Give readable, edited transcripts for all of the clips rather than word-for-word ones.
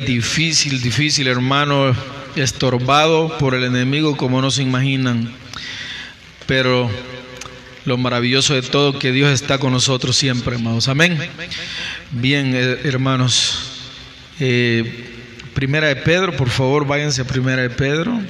Difícil, hermano, estorbado por el enemigo como no se imaginan. Pero lo maravilloso de todo, que Dios está con nosotros siempre, hermanos. Amén. Bien, hermanos. Primera de Pedro, por favor, váyanse a Primera de Pedro.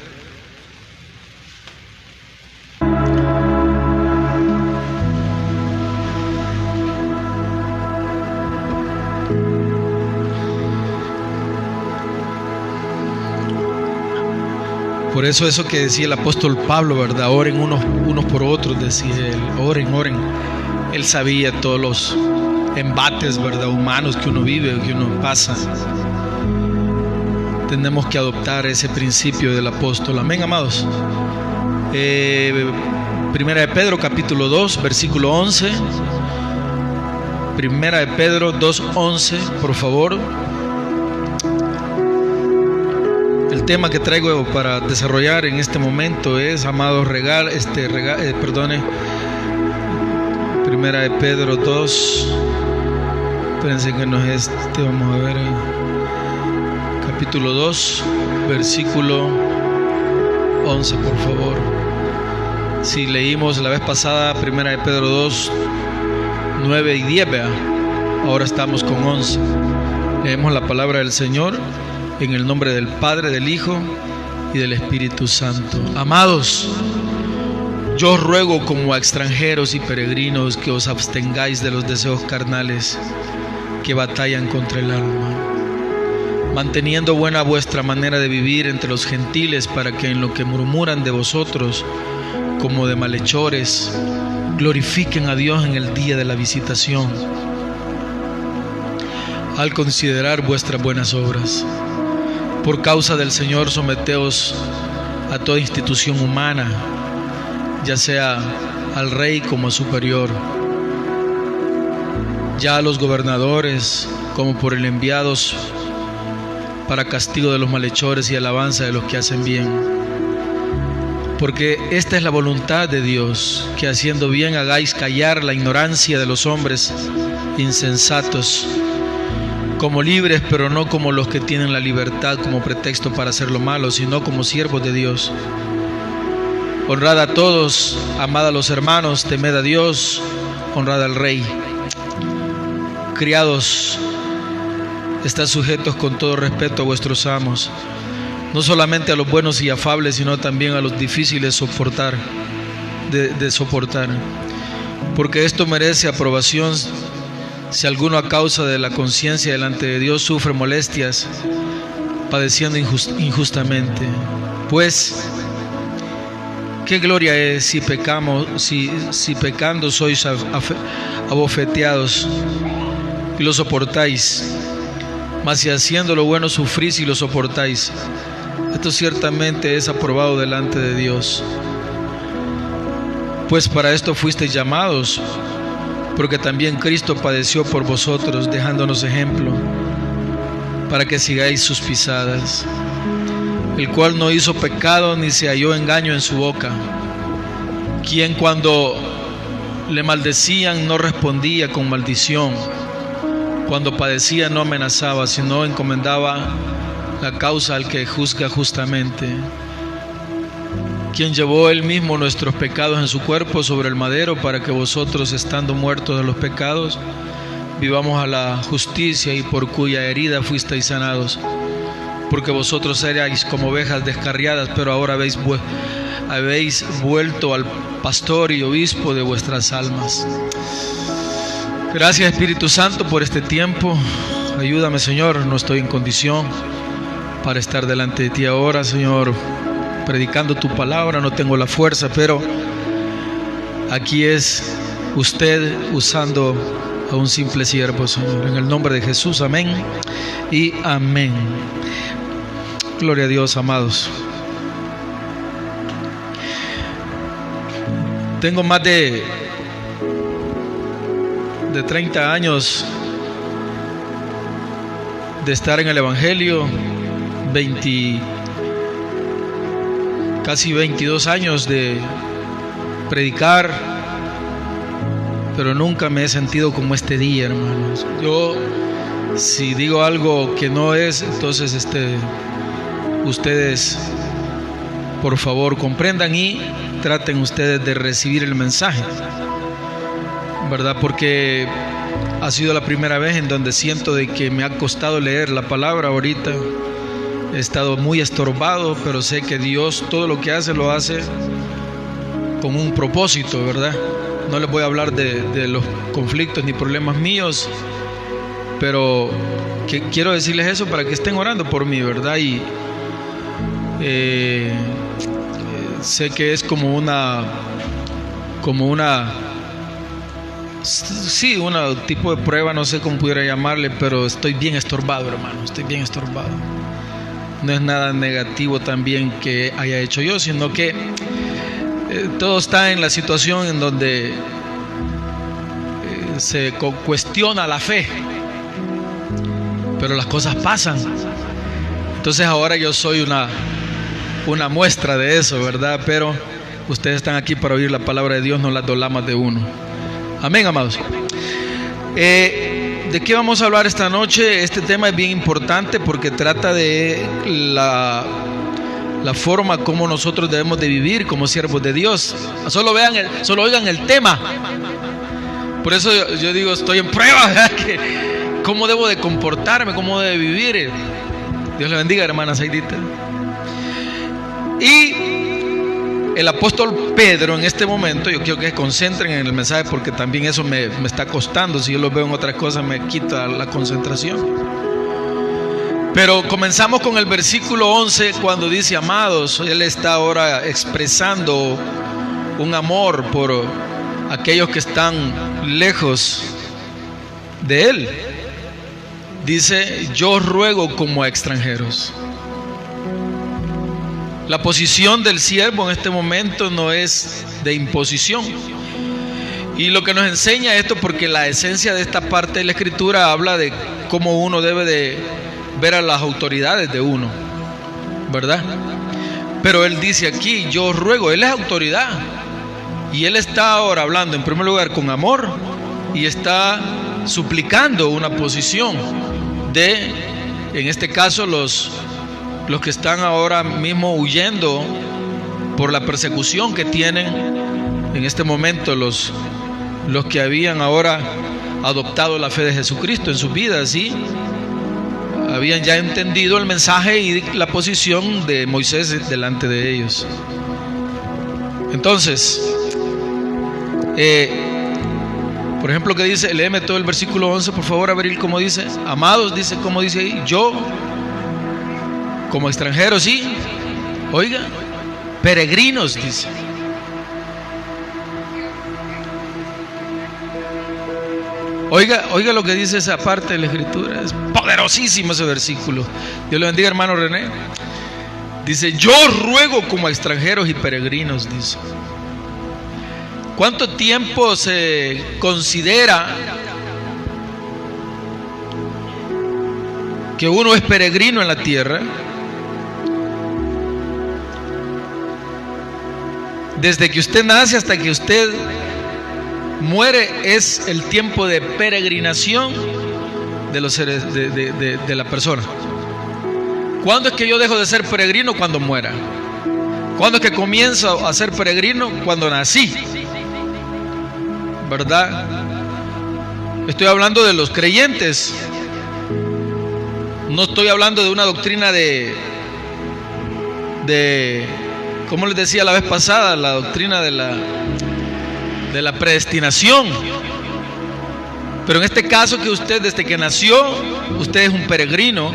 Por eso que decía el apóstol Pablo, ¿verdad? Oren unos por otros, decía él. Oren. Él sabía todos los embates, ¿verdad?, humanos que uno vive, que uno pasa. Tenemos que adoptar ese principio del apóstol. Amén, amados. Primera de Pedro, capítulo 2, versículo 11. Primera de Pedro 2:11, por favor. El tema que traigo para desarrollar en este momento es, amados, Primera de Pedro 2. Espérense que no es este, vamos a ver. Capítulo 2, versículo 11, por favor. Si leímos la vez pasada Primera de Pedro 2, 9 y 10, vea. Ahora estamos con 11. Leemos la palabra del Señor en el nombre del Padre, del Hijo y del Espíritu Santo. Amados, yo os ruego como a extranjeros y peregrinos que os abstengáis de los deseos carnales que batallan contra el alma, manteniendo buena vuestra manera de vivir entre los gentiles, para que en lo que murmuran de vosotros como de malhechores glorifiquen a Dios en el día de la visitación, al considerar vuestras buenas obras. Por causa del Señor, someteos a toda institución humana, ya sea al rey como a superior, ya a los gobernadores como por el enviados, para castigo de los malhechores y alabanza de los que hacen bien. Porque esta es la voluntad de Dios, que haciendo bien hagáis callar la ignorancia de los hombres insensatos, como libres, pero no como los que tienen la libertad como pretexto para hacer lo malo, sino como siervos de Dios. Honrad a todos, amad a los hermanos, temed a Dios, honrad al Rey. Criados, estad sujetos con todo respeto a vuestros amos, no solamente a los buenos y afables, sino también a los difíciles de soportar, porque esto merece aprobación. Si alguno a causa de la conciencia delante de Dios sufre molestias, padeciendo injustamente, pues qué gloria es si pecando sois abofeteados y lo soportáis, mas si haciendo lo bueno sufrís y lo soportáis, esto ciertamente es aprobado delante de Dios. Pues para esto fuisteis llamados, porque también Cristo padeció por vosotros, dejándonos ejemplo, para que sigáis sus pisadas, el cual no hizo pecado ni se halló engaño en su boca, quien cuando le maldecían no respondía con maldición, cuando padecía no amenazaba, sino encomendaba la causa al que juzga justamente, quien llevó él mismo nuestros pecados en su cuerpo sobre el madero, para que vosotros, estando muertos de los pecados, vivamos a la justicia, y por cuya herida fuisteis sanados. Porque vosotros erais como ovejas descarriadas, pero ahora habéis vuelto al pastor y obispo de vuestras almas. Gracias, Espíritu Santo, por este tiempo. Ayúdame, Señor, no estoy en condición para estar delante de ti ahora, Señor, predicando tu palabra. No tengo la fuerza, pero aquí es usted usando a un simple siervo, Señor, en el nombre de Jesús. Amén y amén. Gloria a Dios, amados. Tengo más de 30 años de estar en el Evangelio, casi 22 años de predicar, pero nunca me he sentido como este día, hermanos. Yo Si digo algo que no es, entonces ustedes por favor comprendan y traten ustedes de recibir el mensaje, ¿verdad? Porque ha sido la primera vez en donde siento de que me ha costado leer la palabra ahorita. He estado muy estorbado, pero sé que Dios todo lo que hace lo hace con un propósito, ¿verdad? No les voy a hablar de los conflictos ni problemas míos, pero quiero decirles eso para que estén orando por mí, ¿verdad? Y sé que es como una tipo de prueba, no sé cómo pudiera llamarle, pero estoy bien estorbado, hermano, estoy bien estorbado. No es nada negativo también que haya hecho yo, sino que todo está en la situación en donde se cuestiona la fe, pero las cosas pasan. Entonces ahora yo soy una muestra de eso, ¿verdad? Pero ustedes están aquí para oír la palabra de Dios, no las dolamas de uno. Amén, amados. ¿De qué vamos a hablar esta noche? Este tema es bien importante porque trata de la forma como nosotros debemos de vivir como siervos de Dios. Solo oigan el tema. Por eso yo digo, estoy en prueba, ¿verdad? ¿Cómo debo de comportarme? ¿Cómo debo de vivir? Dios le bendiga, hermana Saidita. Y el apóstol Pedro en este momento, yo quiero que se concentren en el mensaje porque también eso me está costando. Si yo lo veo en otras cosas me quita la concentración. Pero comenzamos con el versículo 11 cuando dice: amados, él está ahora expresando un amor por aquellos que están lejos de él. Dice: yo ruego como a extranjeros. La posición del siervo en este momento no es de imposición. Y lo que nos enseña esto, porque la esencia de esta parte de la escritura habla de cómo uno debe de ver a las autoridades de uno, ¿verdad? Pero él dice aquí: yo ruego. Él es autoridad. Y él está ahora hablando en primer lugar con amor y está suplicando una posición de, en este caso, los que están ahora mismo huyendo por la persecución que tienen en este momento, los que habían ahora adoptado la fe de Jesucristo en sus vidas y habían ya entendido el mensaje y la posición de Moisés delante de ellos. Entonces, por ejemplo, que dice, léeme todo el versículo 11, por favor, Abril, como dice: amados, dice, como dice ahí, yo como extranjeros y, oiga, peregrinos, dice. Oiga lo que dice esa parte de la escritura. Es poderosísimo ese versículo. Dios le bendiga, hermano René. Dice: yo ruego como a extranjeros y peregrinos, dice. ¿Cuánto tiempo se considera que uno es peregrino en la tierra? Desde que usted nace hasta que usted muere es el tiempo de peregrinación de los seres de la persona. ¿Cuándo es que yo dejo de ser peregrino? Cuando muera. ¿Cuándo es que comienzo a ser peregrino? Cuando nací, ¿verdad? Estoy hablando de los creyentes. No estoy hablando de una doctrina de como les decía la vez pasada, la doctrina de la predestinación. Pero en este caso, que usted desde que nació, usted es un peregrino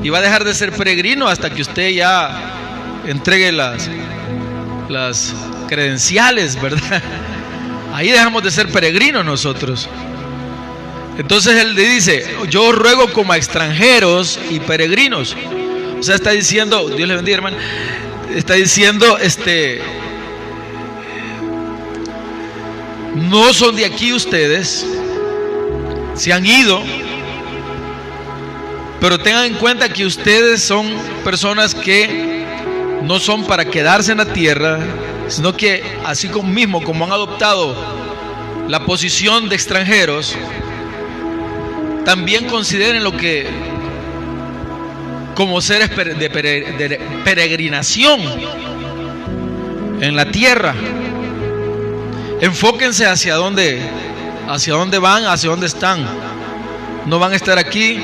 y va a dejar de ser peregrino hasta que usted ya entregue las credenciales, ¿verdad? Ahí dejamos de ser peregrinos nosotros. Entonces él le dice: yo ruego como a extranjeros y peregrinos. O sea, está diciendo, Dios le bendiga, hermano, está diciendo, no son de aquí ustedes, se han ido, pero tengan en cuenta que ustedes son personas que no son para quedarse en la tierra, sino que así mismo como han adoptado la posición de extranjeros, también consideren lo que como seres de peregrinación en la tierra. Enfóquense hacia dónde van, hacia dónde están. No van a estar aquí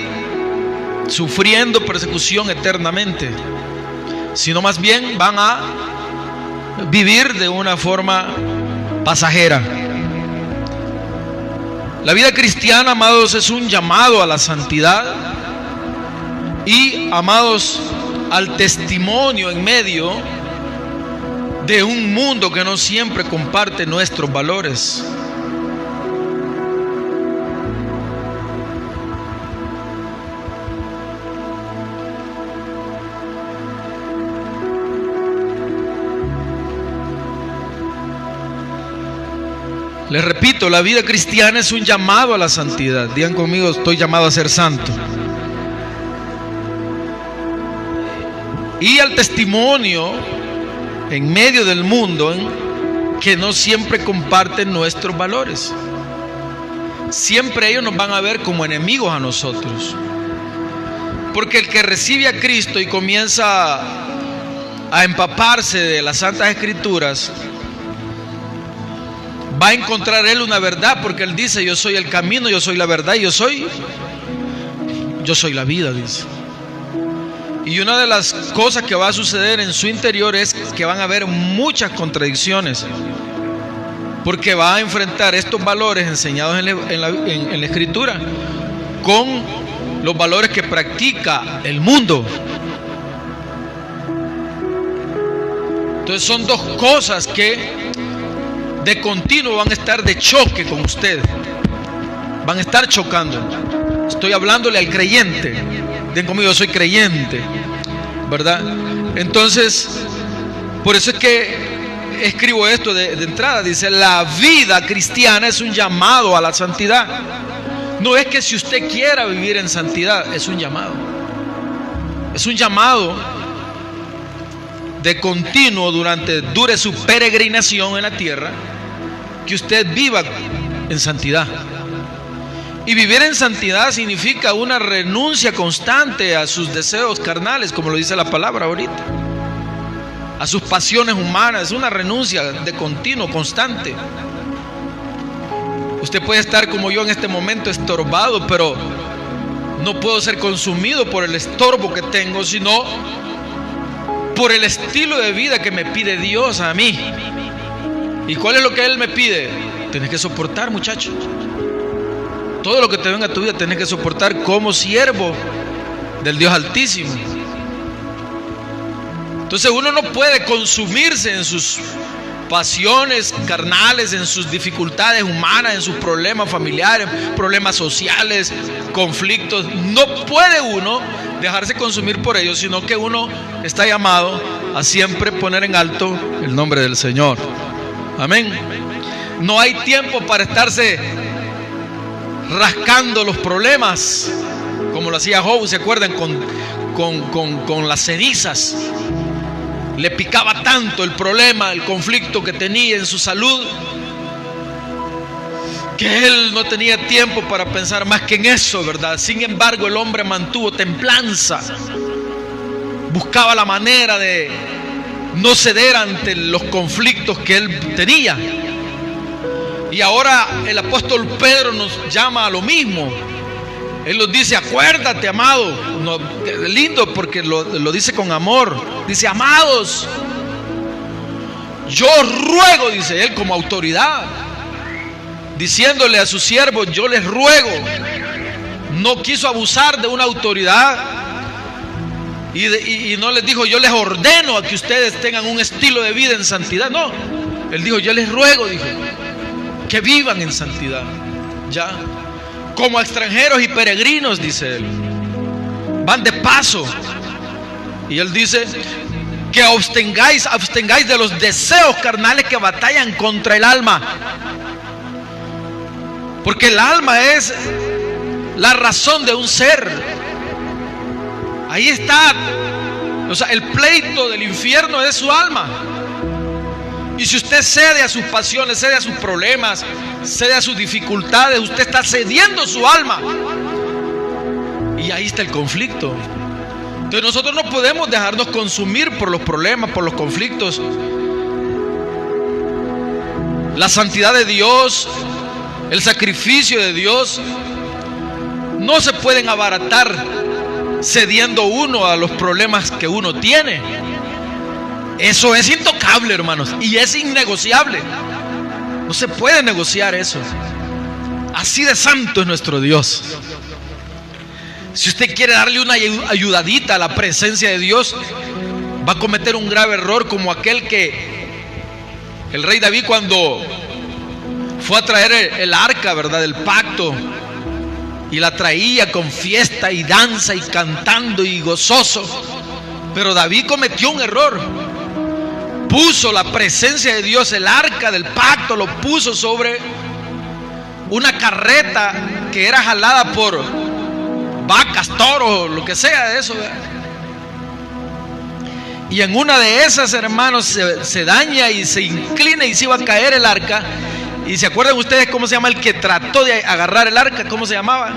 sufriendo persecución eternamente, sino más bien van a vivir de una forma pasajera. La vida cristiana, amados, es un llamado a la santidad y, amados, al testimonio en medio de un mundo que no siempre comparte nuestros valores. Les repito, la vida cristiana es un llamado a la santidad. Digan conmigo, estoy llamado a ser santo. Y al testimonio en medio del mundo que no siempre comparten nuestros valores. Siempre ellos nos van a ver como enemigos a nosotros. Porque el que recibe a Cristo y comienza a empaparse de las Santas Escrituras, va a encontrar él una verdad, porque él dice: yo soy el camino, yo soy la verdad, yo soy la vida, dice. Y una de las cosas que va a suceder en su interior es que van a haber muchas contradicciones, porque va a enfrentar estos valores enseñados en la Escritura con los valores que practica el mundo. Entonces son dos cosas que de continuo van a estar de choque con usted. Van a estar chocando. Estoy hablándole al creyente. Den conmigo, yo soy creyente, ¿verdad? Entonces, por eso es que escribo esto de entrada. Dice: la vida cristiana es un llamado a la santidad. No es que si usted quiera vivir en santidad, es un llamado. Es un llamado de continuo dure su peregrinación en la tierra, que usted viva en santidad. Y vivir en santidad significa una renuncia constante a sus deseos carnales, como lo dice la palabra ahorita, a sus pasiones humanas. Es una renuncia de continuo, constante. Usted puede estar como yo en este momento, estorbado, pero no puedo ser consumido por el estorbo que tengo, sino por el estilo de vida que me pide Dios a mí. ¿Y cuál es lo que Él me pide? Tienes que soportar, muchacho. Todo lo que te venga a tu vida tienes que soportar como siervo del Dios Altísimo. Entonces uno no puede consumirse en sus pasiones carnales, en sus dificultades humanas, en sus problemas familiares, problemas sociales, conflictos. No puede uno dejarse consumir por ellos, sino que uno está llamado a siempre poner en alto el nombre del Señor. Amén. No hay tiempo para estarse rascando los problemas, como lo hacía Job, ¿se acuerdan? Con las cenizas. Le picaba tanto el problema, el conflicto que tenía en su salud, que él no tenía tiempo para pensar más que en eso, ¿verdad? Sin embargo, el hombre mantuvo templanza, buscaba la manera de no ceder ante los conflictos que él tenía. Y ahora el apóstol Pedro nos llama a lo mismo. Él nos dice: acuérdate, amado. No, lindo, porque lo dice con amor. Dice: amados, yo ruego, dice él como autoridad, diciéndole a sus siervos: yo les ruego. No quiso abusar de una autoridad y no les dijo: yo les ordeno a que ustedes tengan un estilo de vida en santidad. No, él dijo: yo les ruego, dijo, que vivan en santidad. Ya, como extranjeros y peregrinos, dice él, van de paso. Y él dice que abstengáis de los deseos carnales que batallan contra el alma, porque el alma es la razón de un ser. Ahí está, o sea, el pleito del infierno es su alma. Y si usted cede a sus pasiones, cede a sus problemas, cede a sus dificultades, usted está cediendo su alma. Y ahí está el conflicto. Entonces nosotros no podemos dejarnos consumir por los problemas, por los conflictos. La santidad de Dios, el sacrificio de Dios, no se pueden abaratar cediendo uno a los problemas que uno tiene. Eso es intocable, hermanos, y es innegociable. No se puede negociar eso. Así de santo es nuestro Dios. Si usted quiere darle una ayudadita a la presencia de Dios, va a cometer un grave error como aquel que el rey David, cuando fue a traer el arca, ¿verdad?, del pacto, y la traía con fiesta y danza y cantando y gozoso. Pero David cometió un error. Puso la presencia de Dios, el arca del pacto, lo puso sobre una carreta que era jalada por vacas, toros, lo que sea de eso, ¿verdad? Y en una de esas, hermanos, se daña y se inclina y se iba a caer el arca. ¿Y se acuerdan ustedes cómo se llama el que trató de agarrar el arca? ¿Cómo se llamaba?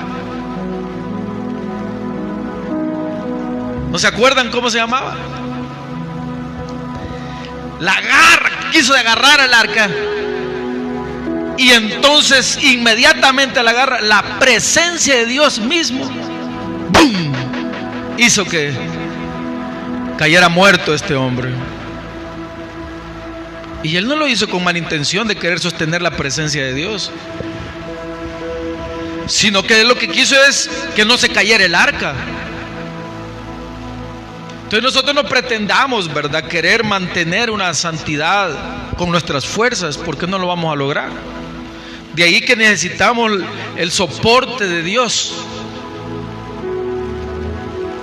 ¿No se acuerdan cómo se llamaba? La agarra, quiso agarrar el arca. Y entonces inmediatamente la agarra. La presencia de Dios mismo, ¡bum!, hizo que cayera muerto este hombre. Y él no lo hizo con mala intención de querer sostener la presencia de Dios, sino que lo que quiso es que no se cayera el arca. Entonces nosotros no pretendamos, ¿verdad?, querer mantener una santidad con nuestras fuerzas, porque no lo vamos a lograr. De ahí que necesitamos el soporte de Dios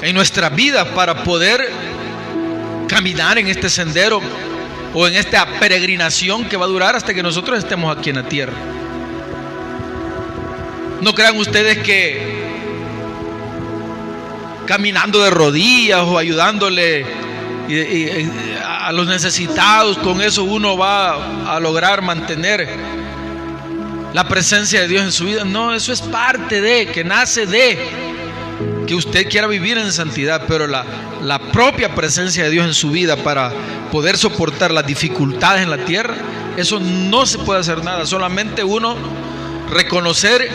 en nuestra vida para poder caminar en este sendero o en esta peregrinación que va a durar hasta que nosotros estemos aquí en la tierra. No crean ustedes que caminando de rodillas o ayudándole a los necesitados, con eso uno va a lograr mantener la presencia de Dios en su vida. No, eso es parte de, que nace de que usted quiera vivir en santidad, pero la propia presencia de Dios en su vida para poder soportar las dificultades en la tierra, eso no se puede hacer nada. Solamente uno reconocer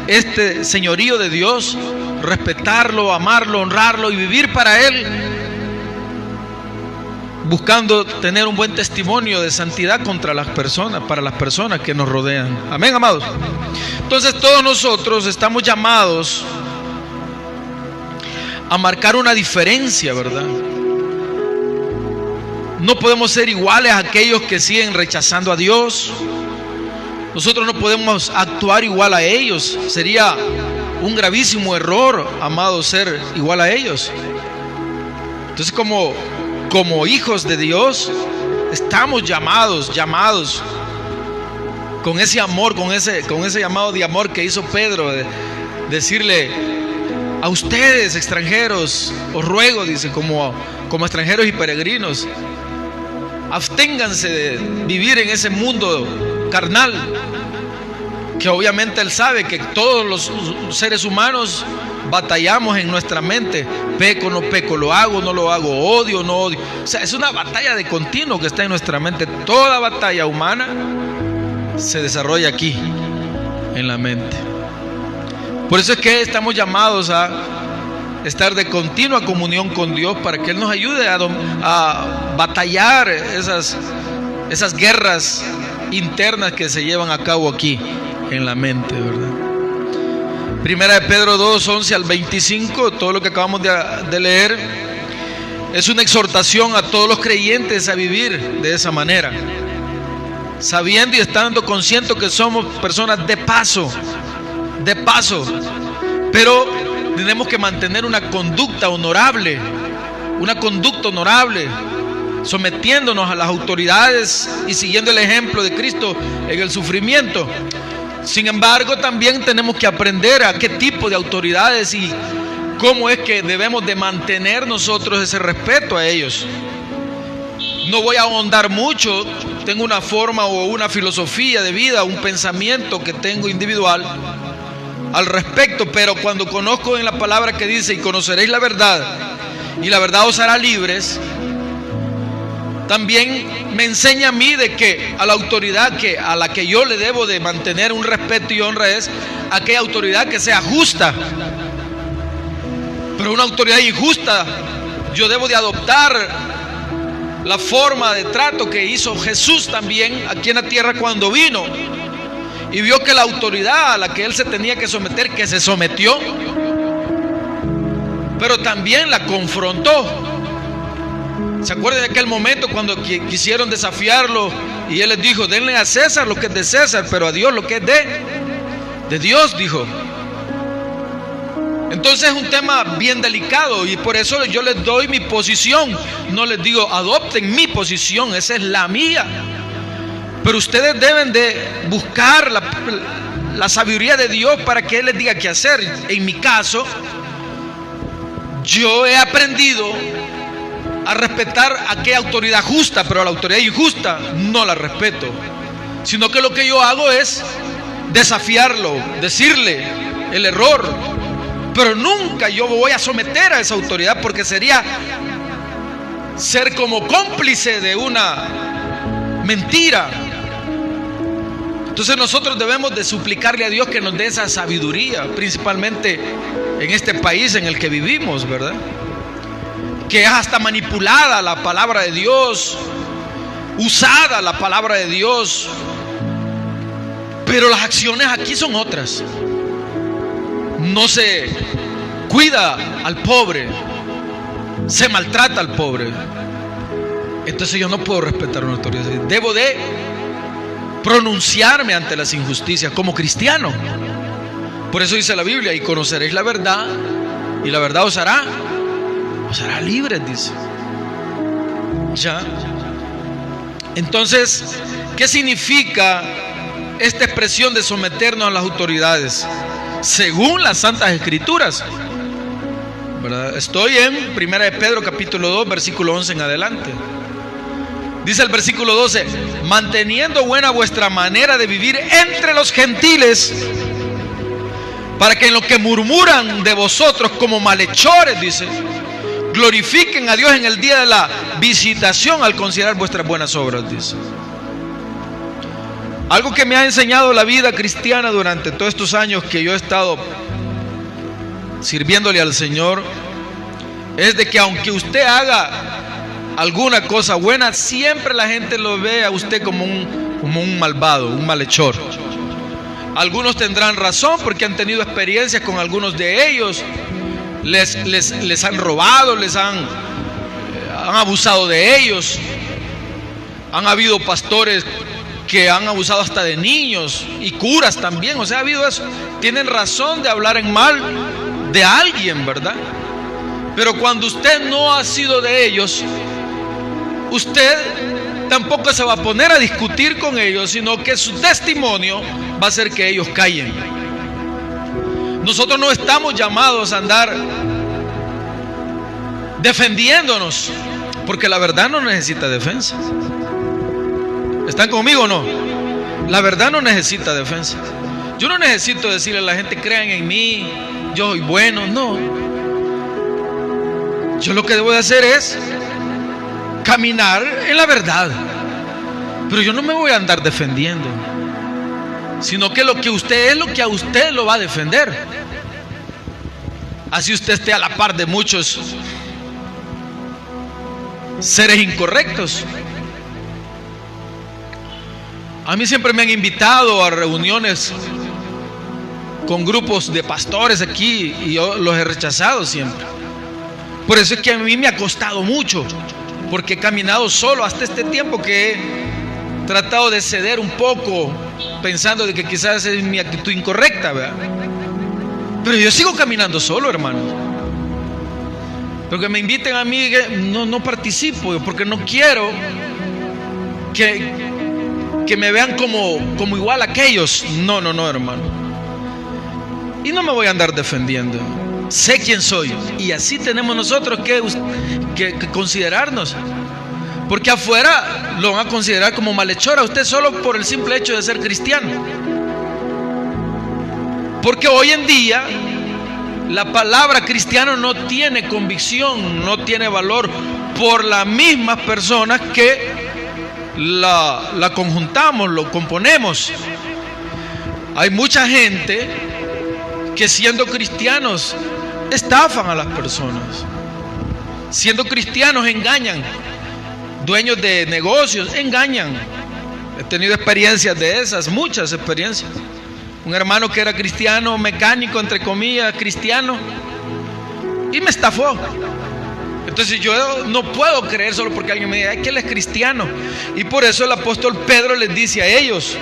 este señorío de Dios, respetarlo, amarlo, honrarlo y vivir para Él, buscando tener un buen testimonio de santidad contra las personas, para las personas que nos rodean. Amén, amados. Entonces todos nosotros estamos llamados a marcar una diferencia, ¿verdad? No podemos ser iguales a aquellos que siguen rechazando a Dios. Nosotros no podemos actuar igual a ellos. Sería un gravísimo error, amados, ser igual a ellos. Entonces, como hijos de Dios, estamos llamados con ese amor, con ese llamado de amor que hizo Pedro, de decirle: a ustedes, extranjeros, os ruego, dice, como extranjeros y peregrinos, absténganse de vivir en ese mundo carnal, que obviamente Él sabe que todos los seres humanos batallamos en nuestra mente. Peco, no peco, lo hago, no lo hago, odio, no odio. O sea, es una batalla de continuo que está en nuestra mente. Toda batalla humana se desarrolla aquí, en la mente. Por eso es que estamos llamados a estar de continua comunión con Dios, para que Él nos ayude a batallar esas guerras internas que se llevan a cabo aquí en la mente, ¿verdad? Primera de Pedro 2, 11 al 25, todo lo que acabamos de leer, es una exhortación a todos los creyentes a vivir de esa manera, sabiendo y estando conscientes que somos personas de paso, pero tenemos que mantener una conducta honorable, sometiéndonos a las autoridades y siguiendo el ejemplo de Cristo en el sufrimiento. Sin embargo, también tenemos que aprender a qué tipo de autoridades y cómo es que debemos de mantener nosotros ese respeto a ellos. No voy a ahondar mucho, tengo una forma o una filosofía de vida, un pensamiento que tengo individual, al respecto, pero cuando conozco en la palabra que dice: y conoceréis la verdad, y la verdad os hará libres, también me enseña a mí de que a la autoridad a la que yo le debo de mantener un respeto y honra es aquella autoridad que sea justa. Pero una autoridad injusta, yo debo de adoptar la forma de trato que hizo Jesús también aquí en la tierra cuando vino y vio que la autoridad a la que él se tenía que someter, que se sometió, pero también la confrontó. ¿Se acuerdan de aquel momento cuando quisieron desafiarlo y él les dijo: denle a César lo que es de César, pero a Dios lo que es de Dios, dijo? Entonces es un tema bien delicado y por eso yo les doy mi posición. No les digo adopten mi posición, esa es la mía. Pero ustedes deben de buscar la sabiduría de Dios para que Él les diga qué hacer. En mi caso, yo he aprendido a respetar aquella autoridad justa, pero a la autoridad injusta no la respeto, sino que lo que yo hago es desafiarlo, decirle el error, pero nunca yo voy a someter a esa autoridad, porque sería ser como cómplice de una mentira. Entonces nosotros debemos de suplicarle a Dios que nos dé esa sabiduría, principalmente en este país en el que vivimos, ¿verdad? Que es hasta manipulada la palabra de Dios, usada la palabra de Dios, pero las acciones aquí son otras. No se cuida al pobre, se maltrata al pobre. Entonces yo no puedo respetar una autoridad. Debo de pronunciarme ante las injusticias como cristiano. Por eso dice la Biblia: y conoceréis la verdad, y la verdad os hará libres, dice. Ya. Entonces, ¿qué significa esta expresión de someternos a las autoridades? Según las Santas Escrituras, ¿verdad? Estoy en 1 de Pedro capítulo 2, versículo 11 en adelante. Dice el versículo 12: manteniendo buena vuestra manera de vivir entre los gentiles, para que en lo que murmuran de vosotros como malhechores, dice, glorifiquen a Dios en el día de la visitación al considerar vuestras buenas obras, dice. Algo que me ha enseñado la vida cristiana durante todos estos años que yo he estado sirviéndole al Señor es de que aunque usted haga alguna cosa buena, siempre la gente lo ve a usted como un malvado, un malhechor. Algunos tendrán razón porque han tenido experiencias con algunos de ellos. Les han robado, han abusado de ellos. Han habido pastores que han abusado hasta de niños y curas también. O sea, ha habido eso. Tienen razón de hablar en mal de alguien, ¿verdad? Pero cuando usted no ha sido de ellos, usted tampoco se va a poner a discutir con ellos, sino que su testimonio va a hacer que ellos callen. Nosotros no estamos llamados a andar defendiéndonos, porque la verdad no necesita defensa. ¿Están conmigo o no? La verdad no necesita defensa. Yo no necesito decirle a la gente: crean en mí, yo soy bueno. No. Yo lo que debo de hacer es caminar en la verdad. Pero yo no me voy a andar defendiendo, sino que lo que usted es, lo que a usted lo va a defender. Así usted esté a la par de muchos seres incorrectos. A mí siempre me han invitado a reuniones con grupos de pastores aquí y yo los he rechazado siempre. Por eso es que a mí me ha costado mucho, porque he caminado solo hasta este tiempo, que he tratado de ceder un poco, pensando de que quizás es mi actitud incorrecta, ¿verdad? Pero yo sigo caminando solo, hermano. Porque me inviten a mí, no participo, porque no quiero que me vean como igual a aquellos. No, hermano. Y no me voy a andar defendiendo. Sé quién soy, y así tenemos nosotros que considerarnos. Porque afuera lo van a considerar como malhechor a usted solo por el simple hecho de ser cristiano. Porque hoy en día la palabra cristiano no tiene convicción, no tiene valor por las mismas personas que la conjuntamos, lo componemos. Hay mucha gente que siendo cristianos estafan a las personas. Siendo cristianos engañan. Dueños de negocios engañan. He tenido experiencias de esas, muchas experiencias. Un hermano que era cristiano, mecánico, entre comillas, cristiano, y me estafó. Entonces yo no puedo creer solo porque alguien me diga que él es cristiano. Y por eso el apóstol Pedro les dice a ellos,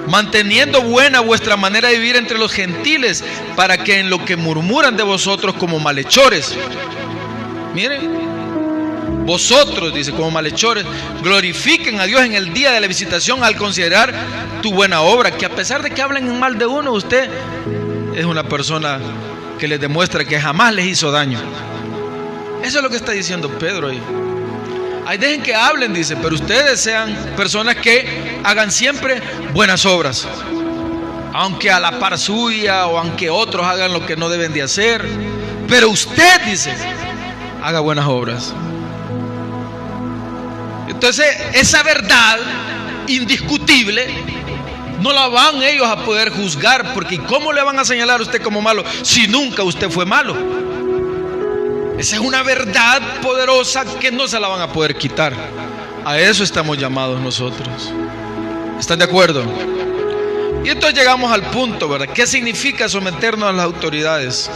manteniendo buena vuestra manera de vivir entre los gentiles, para que en lo que murmuran de vosotros como malhechores, miren, vosotros, dice, como malhechores, glorifiquen a Dios en el día de la visitación al considerar tu buena obra, que a pesar de que hablen en mal de uno, usted es una persona que les demuestra que jamás les hizo daño. Eso es lo que está diciendo Pedro ahí. Ahí dejen que hablen, dice, pero ustedes sean personas que hagan siempre buenas obras, aunque a la par suya o aunque otros hagan lo que no deben de hacer, pero usted, dice, haga buenas obras. Entonces esa verdad indiscutible no la van ellos a poder juzgar, porque ¿cómo le van a señalar a usted como malo si nunca usted fue malo? Esa es una verdad poderosa que no se la van a poder quitar. A eso estamos llamados nosotros. ¿Están de acuerdo? Y entonces llegamos al punto, ¿verdad? ¿Qué significa someternos a las autoridades?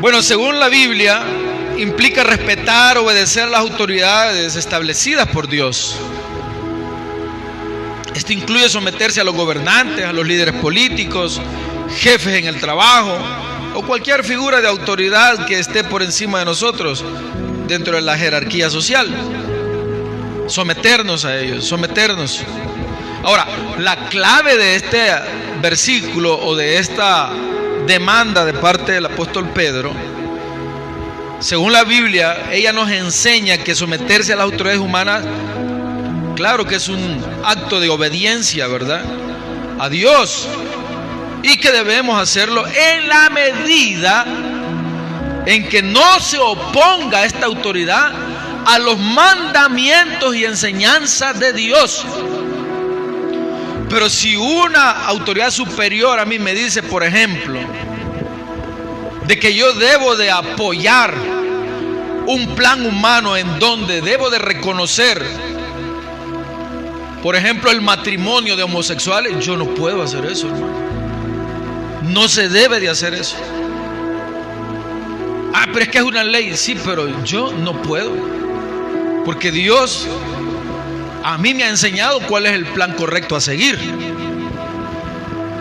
Bueno, según la Biblia, implica respetar, obedecer las autoridades establecidas por Dios. Esto incluye someterse a los gobernantes, a los líderes políticos, jefes en el trabajo o cualquier figura de autoridad que esté por encima de nosotros dentro de la jerarquía social. Someternos a ellos, someternos. Ahora, la clave de este versículo o de esta demanda de parte del apóstol Pedro, según la Biblia, ella nos enseña que someterse a las autoridades humanas, claro que es un acto de obediencia, ¿verdad?, a Dios, y que debemos hacerlo en la medida en que no se oponga esta autoridad a los mandamientos y enseñanzas de Dios. Pero si una autoridad superior a mí me dice, por ejemplo, de que yo debo de apoyar un plan humano en donde debo de reconocer, por ejemplo, el matrimonio de homosexuales, yo no puedo hacer eso, hermano. No se debe de hacer eso. Ah, pero es que es una ley. Sí, pero yo no puedo, porque Dios a mí me ha enseñado cuál es el plan correcto a seguir.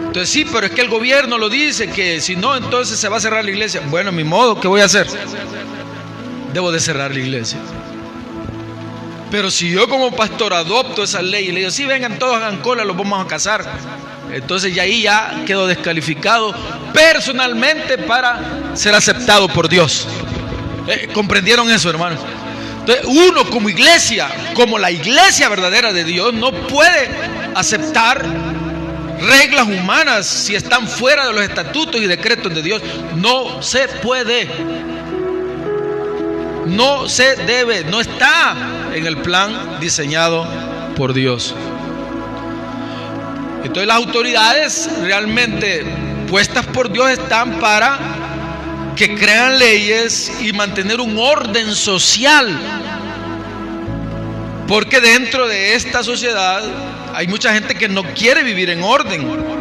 Entonces sí, pero es que el gobierno lo dice, que si no, entonces se va a cerrar la iglesia. Bueno, mi modo, ¿qué voy a hacer? Debo de cerrar la iglesia. Pero si yo como pastor adopto esa ley y le digo, sí, vengan todos, hagan cola, los vamos a casar, entonces ya ahí ya quedo descalificado personalmente para ser aceptado por Dios. ¿Comprendieron eso, hermano? Entonces uno como iglesia, como la iglesia verdadera de Dios, no puede aceptar reglas humanas si están fuera de los estatutos y decretos de Dios. No se puede, no se debe, no está en el plan diseñado por Dios. Entonces las autoridades realmente puestas por Dios están para que crean leyes y mantener un orden social, porque dentro de esta sociedad hay mucha gente que no quiere vivir en orden.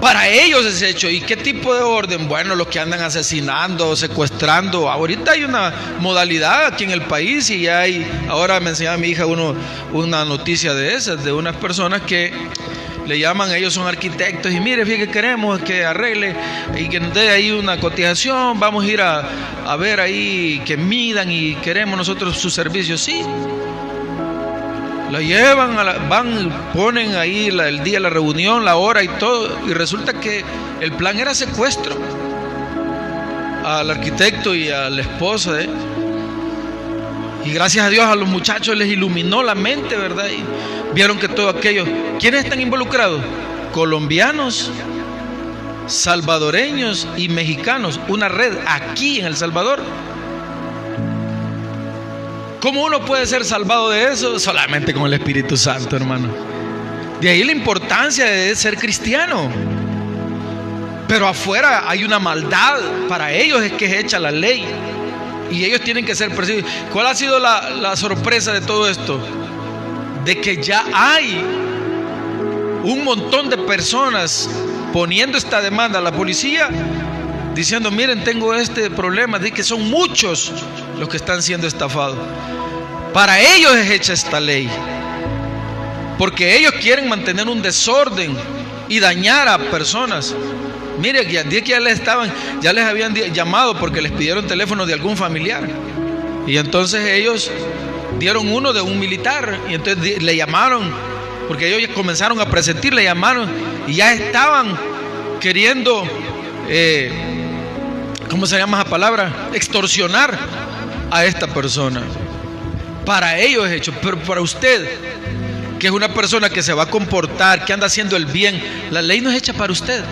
Para ellos es hecho. ¿Y qué tipo de orden? Bueno, los que andan asesinando, secuestrando. Ahorita hay una modalidad aquí en el país y hay, ahora me enseñaba mi hija una noticia de esas, de unas personas que le llaman, ellos son arquitectos, y mire, fíjate que queremos que arregle y que nos dé ahí una cotización, vamos a ir a ver ahí que midan y queremos nosotros sus servicios. Sí, la llevan, van, ponen ahí el día de la reunión, la hora y todo, y resulta que el plan era secuestro al arquitecto y a la esposa, Y gracias a Dios a los muchachos les iluminó la mente, ¿verdad? Y vieron que todo aquello. ¿Quiénes están involucrados? Colombianos, salvadoreños y mexicanos. Una red aquí en El Salvador. ¿Cómo uno puede ser salvado de eso? Solamente con el Espíritu Santo, hermano. De ahí la importancia de ser cristiano. Pero afuera hay una maldad. Para ellos es que es hecha la ley. Y ellos tienen que ser perseguidos. ¿Cuál ha sido la sorpresa de todo esto? De que ya hay un montón de personas poniendo esta demanda a la policía, diciendo: miren, tengo este problema. De que son muchos los que están siendo estafados. Para ellos es hecha esta ley, porque ellos quieren mantener un desorden y dañar a personas. Mire, que ya les habían llamado porque les pidieron teléfono de algún familiar. Y entonces ellos dieron uno de un militar. Y entonces le llamaron, porque ellos comenzaron a presentir, le llamaron y ya estaban queriendo, ¿cómo se llama esa palabra? Extorsionar a esta persona. Para ellos es hecho, pero para usted, que es una persona que se va a comportar, que anda haciendo el bien, la ley no es hecha para usted.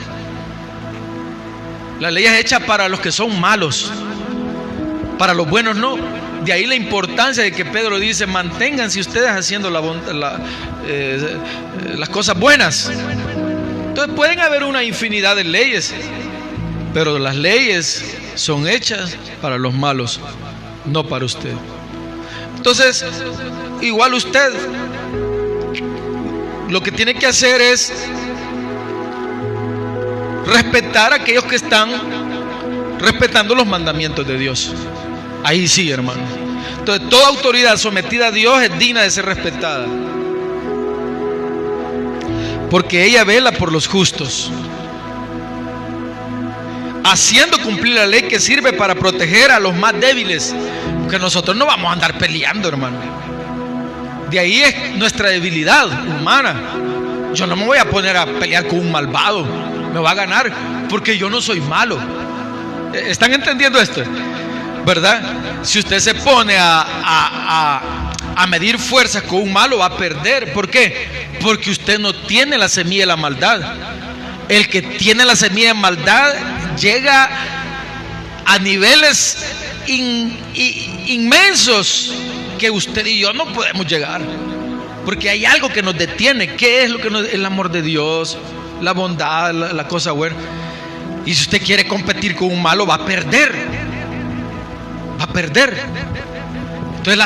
La ley es hecha para los que son malos, para los buenos no. De ahí la importancia de que Pedro dice: manténganse ustedes haciendo las cosas buenas. Entonces pueden haber una infinidad de leyes, pero las leyes son hechas para los malos, no para usted. Entonces, igual usted lo que tiene que hacer es respetar a aquellos que están respetando los mandamientos de Dios. Ahí sí, hermano. Entonces, toda autoridad sometida a Dios es digna de ser respetada, porque ella vela por los justos, haciendo cumplir la ley que sirve para proteger a los más débiles. Porque nosotros no vamos a andar peleando, hermano. De ahí es nuestra debilidad humana. Yo no me voy a poner a pelear con un malvado. Me va a ganar porque yo no soy malo. ¿Están entendiendo esto? ¿Verdad? Si usted se pone a medir fuerzas con un malo, va a perder. ¿Por qué? Porque usted no tiene la semilla de la maldad. El que tiene la semilla de maldad llega a niveles inmensos que usted y yo no podemos llegar, porque hay algo que nos detiene. ¿Qué es lo que el amor de Dios, la bondad, la cosa buena? Y si usted quiere competir con un malo, va a perder. Va a perder. Entonces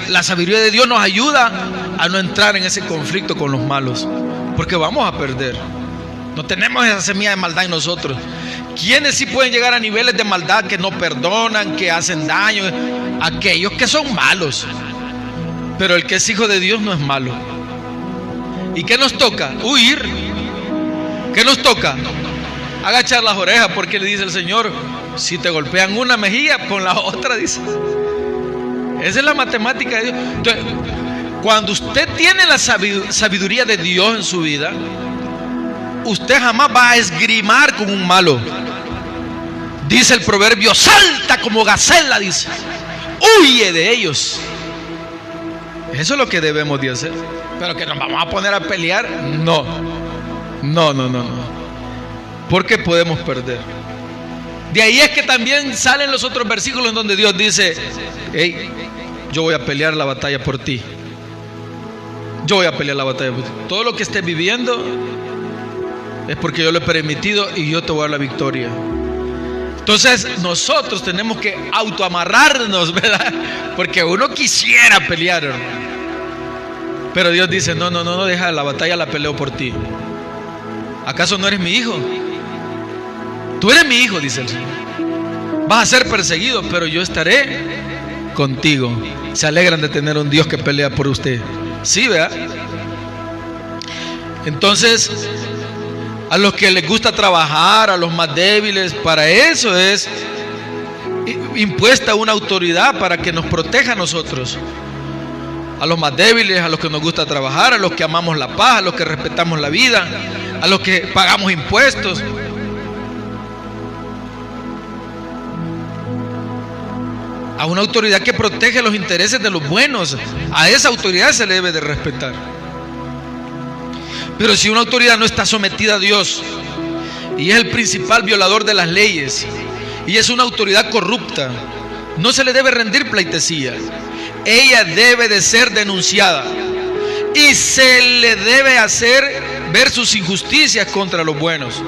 la sabiduría de Dios nos ayuda a no entrar en ese conflicto con los malos, porque vamos a perder. No tenemos esa semilla de maldad en nosotros. ¿Quiénes sí pueden llegar a niveles de maldad que no perdonan, que hacen daño? Aquellos que son malos. Pero el que es hijo de Dios no es malo. ¿Y qué nos toca? Huir. ¿Qué nos toca? Agachar las orejas, porque le dice el Señor: si te golpean una mejilla, pon la otra, dice. Esa es la matemática de Dios. Entonces, cuando usted tiene la sabiduría de Dios en su vida, usted jamás va a esgrimar con un malo. Dice el proverbio: salta como gacela, dice, huye de ellos. Eso es lo que debemos de hacer. Pero que nos vamos a poner a pelear, no. Porque podemos perder. De ahí es que también salen los otros versículos en donde Dios dice: hey, yo voy a pelear la batalla por ti. Yo voy a pelear la batalla por ti. Todo lo que estés viviendo es porque yo lo he permitido y yo te voy a dar la victoria. Entonces nosotros tenemos que autoamarrarnos, ¿verdad? Porque uno quisiera pelear, hermano. Pero Dios dice: no, deja la batalla, la peleo por ti. ¿Acaso no eres mi hijo? Tú eres mi hijo, dice el Señor. Vas a ser perseguido, pero yo estaré contigo. Se alegran de tener un Dios que pelea por usted. Sí, ¿verdad? Entonces, a los que les gusta trabajar, a los más débiles, para eso es impuesta una autoridad para que nos proteja a nosotros. A los más débiles, a los que nos gusta trabajar, a los que amamos la paz, a los que respetamos la vida, a los que pagamos a una autoridad que protege los intereses de los buenos. A esa autoridad se le debe de respetar. Pero si una autoridad no está sometida a Dios y es el principal violador de las leyes y es una autoridad corrupta, no se le debe rendir pleitesía. Ella debe de ser denunciada y se le debe hacer ver sus injusticias contra los buenos.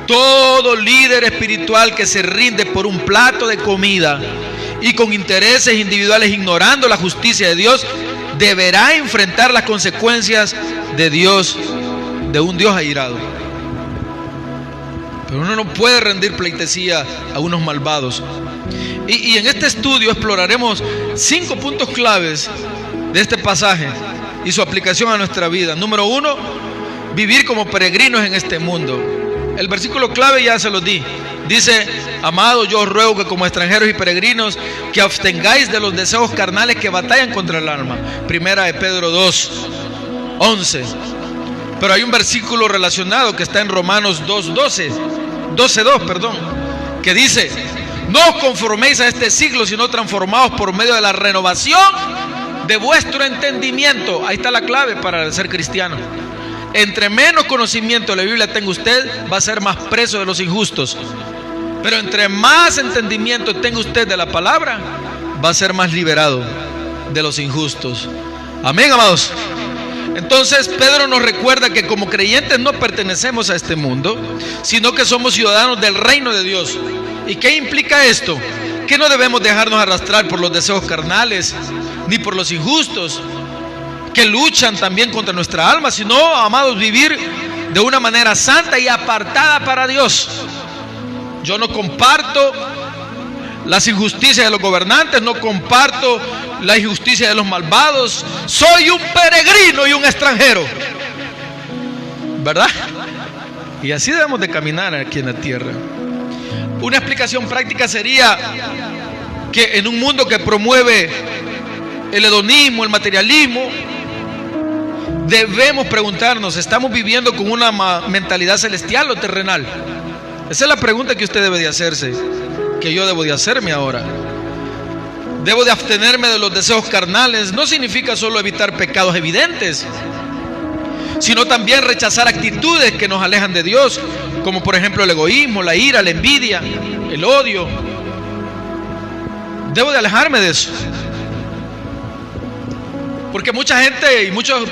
Todo líder espiritual que se rinde por un plato de comida y con intereses individuales ignorando la justicia de Dios, deberá enfrentar las consecuencias de Dios, de un Dios airado. Pero uno no puede rendir pleitesía a unos malvados. Y en este estudio exploraremos 5 puntos claves de este pasaje y su aplicación a nuestra vida. Número 1, vivir como peregrinos en este mundo. El versículo clave ya se los di. Dice: amados, yo os ruego que como extranjeros y peregrinos, que abstengáis de los deseos carnales que batallan contra el alma. Primera de Pedro 2:11. Pero hay un versículo relacionado que está en Romanos 12:2, que dice: no os conforméis a este siglo, sino transformaos por medio de la renovación de vuestro entendimiento. Ahí está la clave para ser cristiano. Entre menos conocimiento de la Biblia tenga usted, va a ser más preso de los injustos. Pero entre más entendimiento tenga usted de la palabra, va a ser más liberado de los injustos. Amén, amados. Entonces Pedro nos recuerda que como creyentes no pertenecemos a este mundo, sino que somos ciudadanos del reino de Dios. ¿Y qué implica esto? Que no debemos dejarnos arrastrar por los deseos carnales, ni por los injustos, que luchan también contra nuestra alma, sino, amados, vivir de una manera santa y apartada para Dios. Yo no comparto las injusticias de los gobernantes, no comparto la injusticia de los malvados. Soy un peregrino y un extranjero, ¿verdad? Y así debemos de caminar aquí en la tierra. Una explicación práctica sería que en un mundo que promueve el hedonismo, el materialismo, debemos preguntarnos: ¿estamos viviendo con una mentalidad celestial o terrenal? Esa es la pregunta que usted debe de hacerse, que yo debo de hacerme ahora. Debo de abstenerme de los deseos carnales. No significa solo evitar pecados evidentes, sino también rechazar actitudes que nos alejan de Dios, como por ejemplo el egoísmo, la ira, la envidia, el odio. Debo de alejarme de eso, porque mucha gente y muchos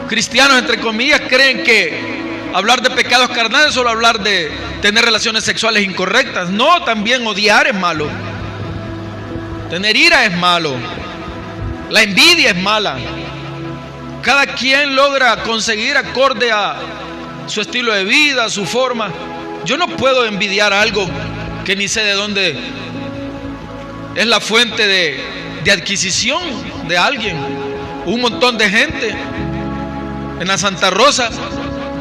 cristianos, entre comillas, creen que hablar de pecados carnales es solo hablar de tener relaciones sexuales incorrectas. No, también odiar es malo. Tener ira es malo. La envidia es mala. Cada quien logra conseguir acorde a su estilo de vida, a su forma. Yo no puedo envidiar algo que ni sé de dónde es la fuente de adquisición de alguien. Un montón de gente en la Santa Rosa,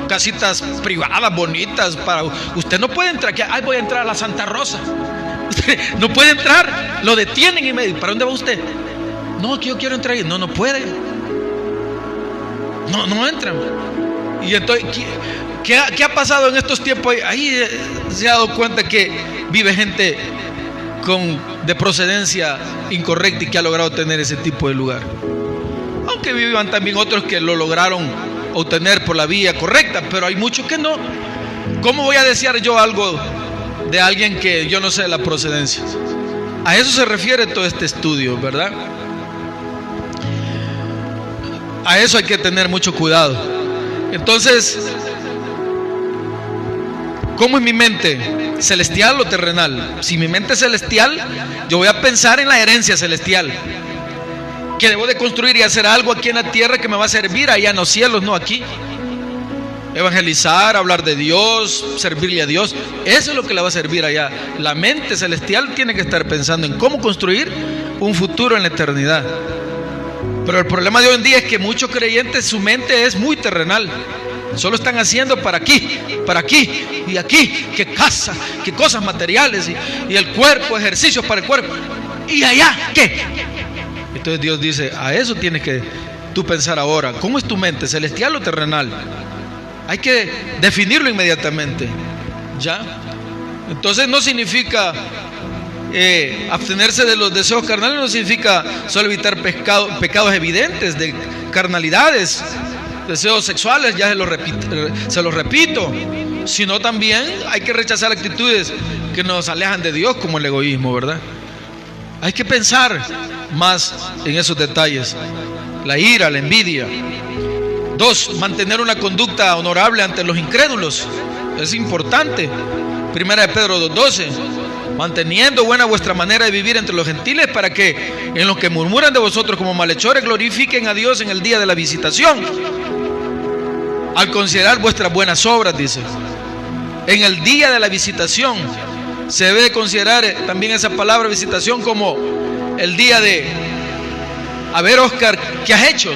casitas privadas, bonitas. Para usted no puede entrar aquí. Ay, voy a entrar a la Santa Rosa. Usted no puede entrar. Lo detienen y me dicen: ¿para dónde va usted? No, que yo quiero entrar ahí. No, no puede. No entran. Y entonces, ¿qué ha pasado en estos tiempos? Ahí se ha dado cuenta que vive gente de procedencia incorrecta y que ha logrado tener ese tipo de lugar. Aunque vivan también otros que lo lograron obtener por la vía correcta, pero hay muchos que no. ¿Cómo voy a desear yo algo de alguien que yo no sé la procedencia? A eso se refiere todo este estudio, ¿verdad? A eso hay que tener mucho cuidado. Entonces, ¿cómo es mi mente? ¿Celestial o terrenal? Si mi mente es celestial, yo voy a pensar en la herencia celestial, que debo de construir y hacer algo aquí en la tierra que me va a servir allá en los cielos, no aquí. Evangelizar, hablar de Dios, servirle a Dios, eso es lo que le va a servir allá. La mente celestial tiene que estar pensando en cómo construir un futuro en la eternidad. Pero el problema de hoy en día es que muchos creyentes, su mente es muy terrenal. Solo están haciendo para aquí y aquí, que casa, que cosas materiales y el cuerpo, ejercicios para el cuerpo. ¿Y allá qué? Entonces Dios dice: a eso tienes que tú pensar ahora. ¿Cómo es tu mente? ¿Celestial o terrenal? Hay que definirlo inmediatamente. ¿Ya? Entonces no significa abstenerse de los deseos carnales no significa solo evitar pecados evidentes de carnalidades, deseos sexuales, ya se los repito, sino también hay que rechazar actitudes que nos alejan de Dios, como el egoísmo, ¿verdad? Hay que pensar más en esos detalles. La ira, la envidia. 2, mantener una conducta honorable ante los incrédulos. Es importante. Primera de Pedro 2:12. Manteniendo buena vuestra manera de vivir entre los gentiles, para que en los que murmuran de vosotros como malhechores glorifiquen a Dios en el día de la visitación. Al considerar vuestras buenas obras, dice. En el día de la visitación se debe considerar también esa palabra visitación como el día de, a ver, Oscar, ¿qué has hecho?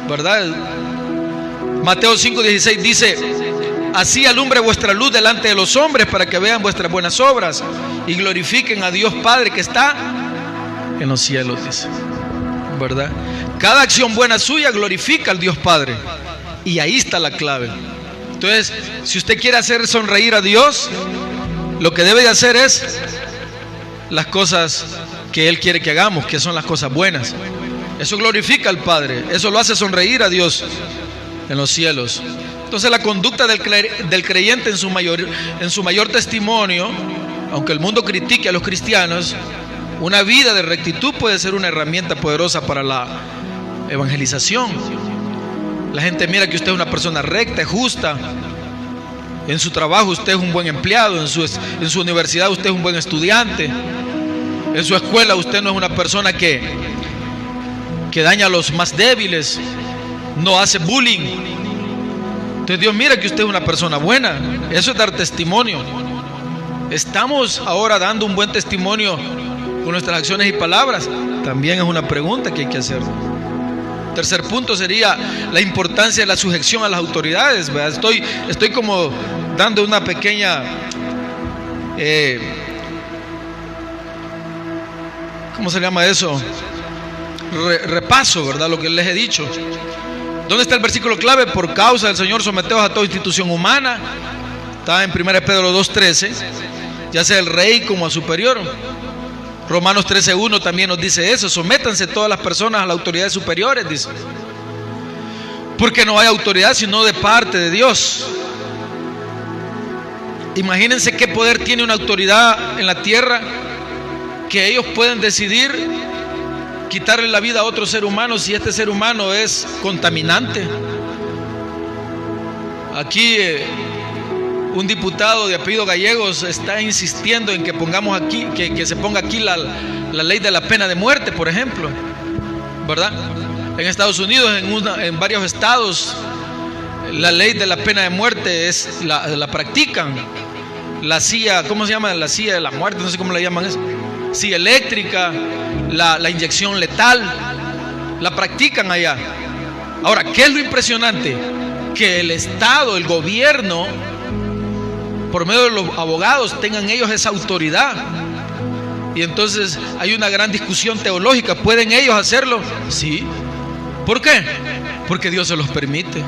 ¿Verdad? Mateo 5:16 dice: así alumbre vuestra luz delante de los hombres, para que vean vuestras buenas obras y glorifiquen a Dios Padre que está en los cielos, dice. ¿Verdad? Cada acción buena suya glorifica al Dios Padre. Y ahí está la clave. Entonces, si usted quiere hacer sonreír a Dios, lo que debe de hacer es las cosas que Él quiere que hagamos, que son las cosas buenas. Eso glorifica al Padre, eso lo hace sonreír a Dios en los cielos. Entonces, la conducta del creyente en su mayor testimonio, aunque el mundo critique a los cristianos, una vida de rectitud puede ser una herramienta poderosa para la evangelización. La gente mira que usted es una persona recta, justa. En su trabajo usted es un buen empleado, en su universidad usted es un buen estudiante, en su escuela usted no es una persona que daña a los más débiles, no hace bullying. Entonces Dios mira que usted es una persona buena. Eso es dar testimonio. ¿Estamos ahora dando un buen testimonio con nuestras acciones y palabras? También es una pregunta que hay que hacer. Tercer punto sería la importancia de la sujeción a las autoridades, ¿verdad? Estoy como dando una pequeña ¿cómo se llama eso? Repaso, ¿verdad? Lo que les he dicho. ¿Dónde está el versículo clave? Por causa del Señor someteos a toda institución humana. Está en 1 Pedro 2:13, ya sea el rey como a superior. Romanos 13:1 también nos dice eso: sométanse todas las personas a las autoridades superiores, dice. Porque no hay autoridad sino de parte de Dios. Imagínense qué poder tiene una autoridad en la tierra, que ellos pueden decidir quitarle la vida a otro ser humano si este ser humano es contaminante. Aquí un diputado de apellido Gallegos está insistiendo en que pongamos aquí, que se ponga aquí la ley de la pena de muerte, por ejemplo, ¿verdad? En Estados Unidos, en varios estados, la ley de la pena de muerte la practican. La silla, ¿cómo se llama? La silla de la muerte, no sé cómo la llaman eso. Silla eléctrica, la inyección letal, la practican allá. Ahora, ¿qué es lo impresionante? Que el Estado, el gobierno, por medio de los abogados, tengan ellos esa autoridad. Y entonces hay una gran discusión teológica. ¿Pueden ellos hacerlo? Sí. ¿Por qué? Porque Dios se los permite.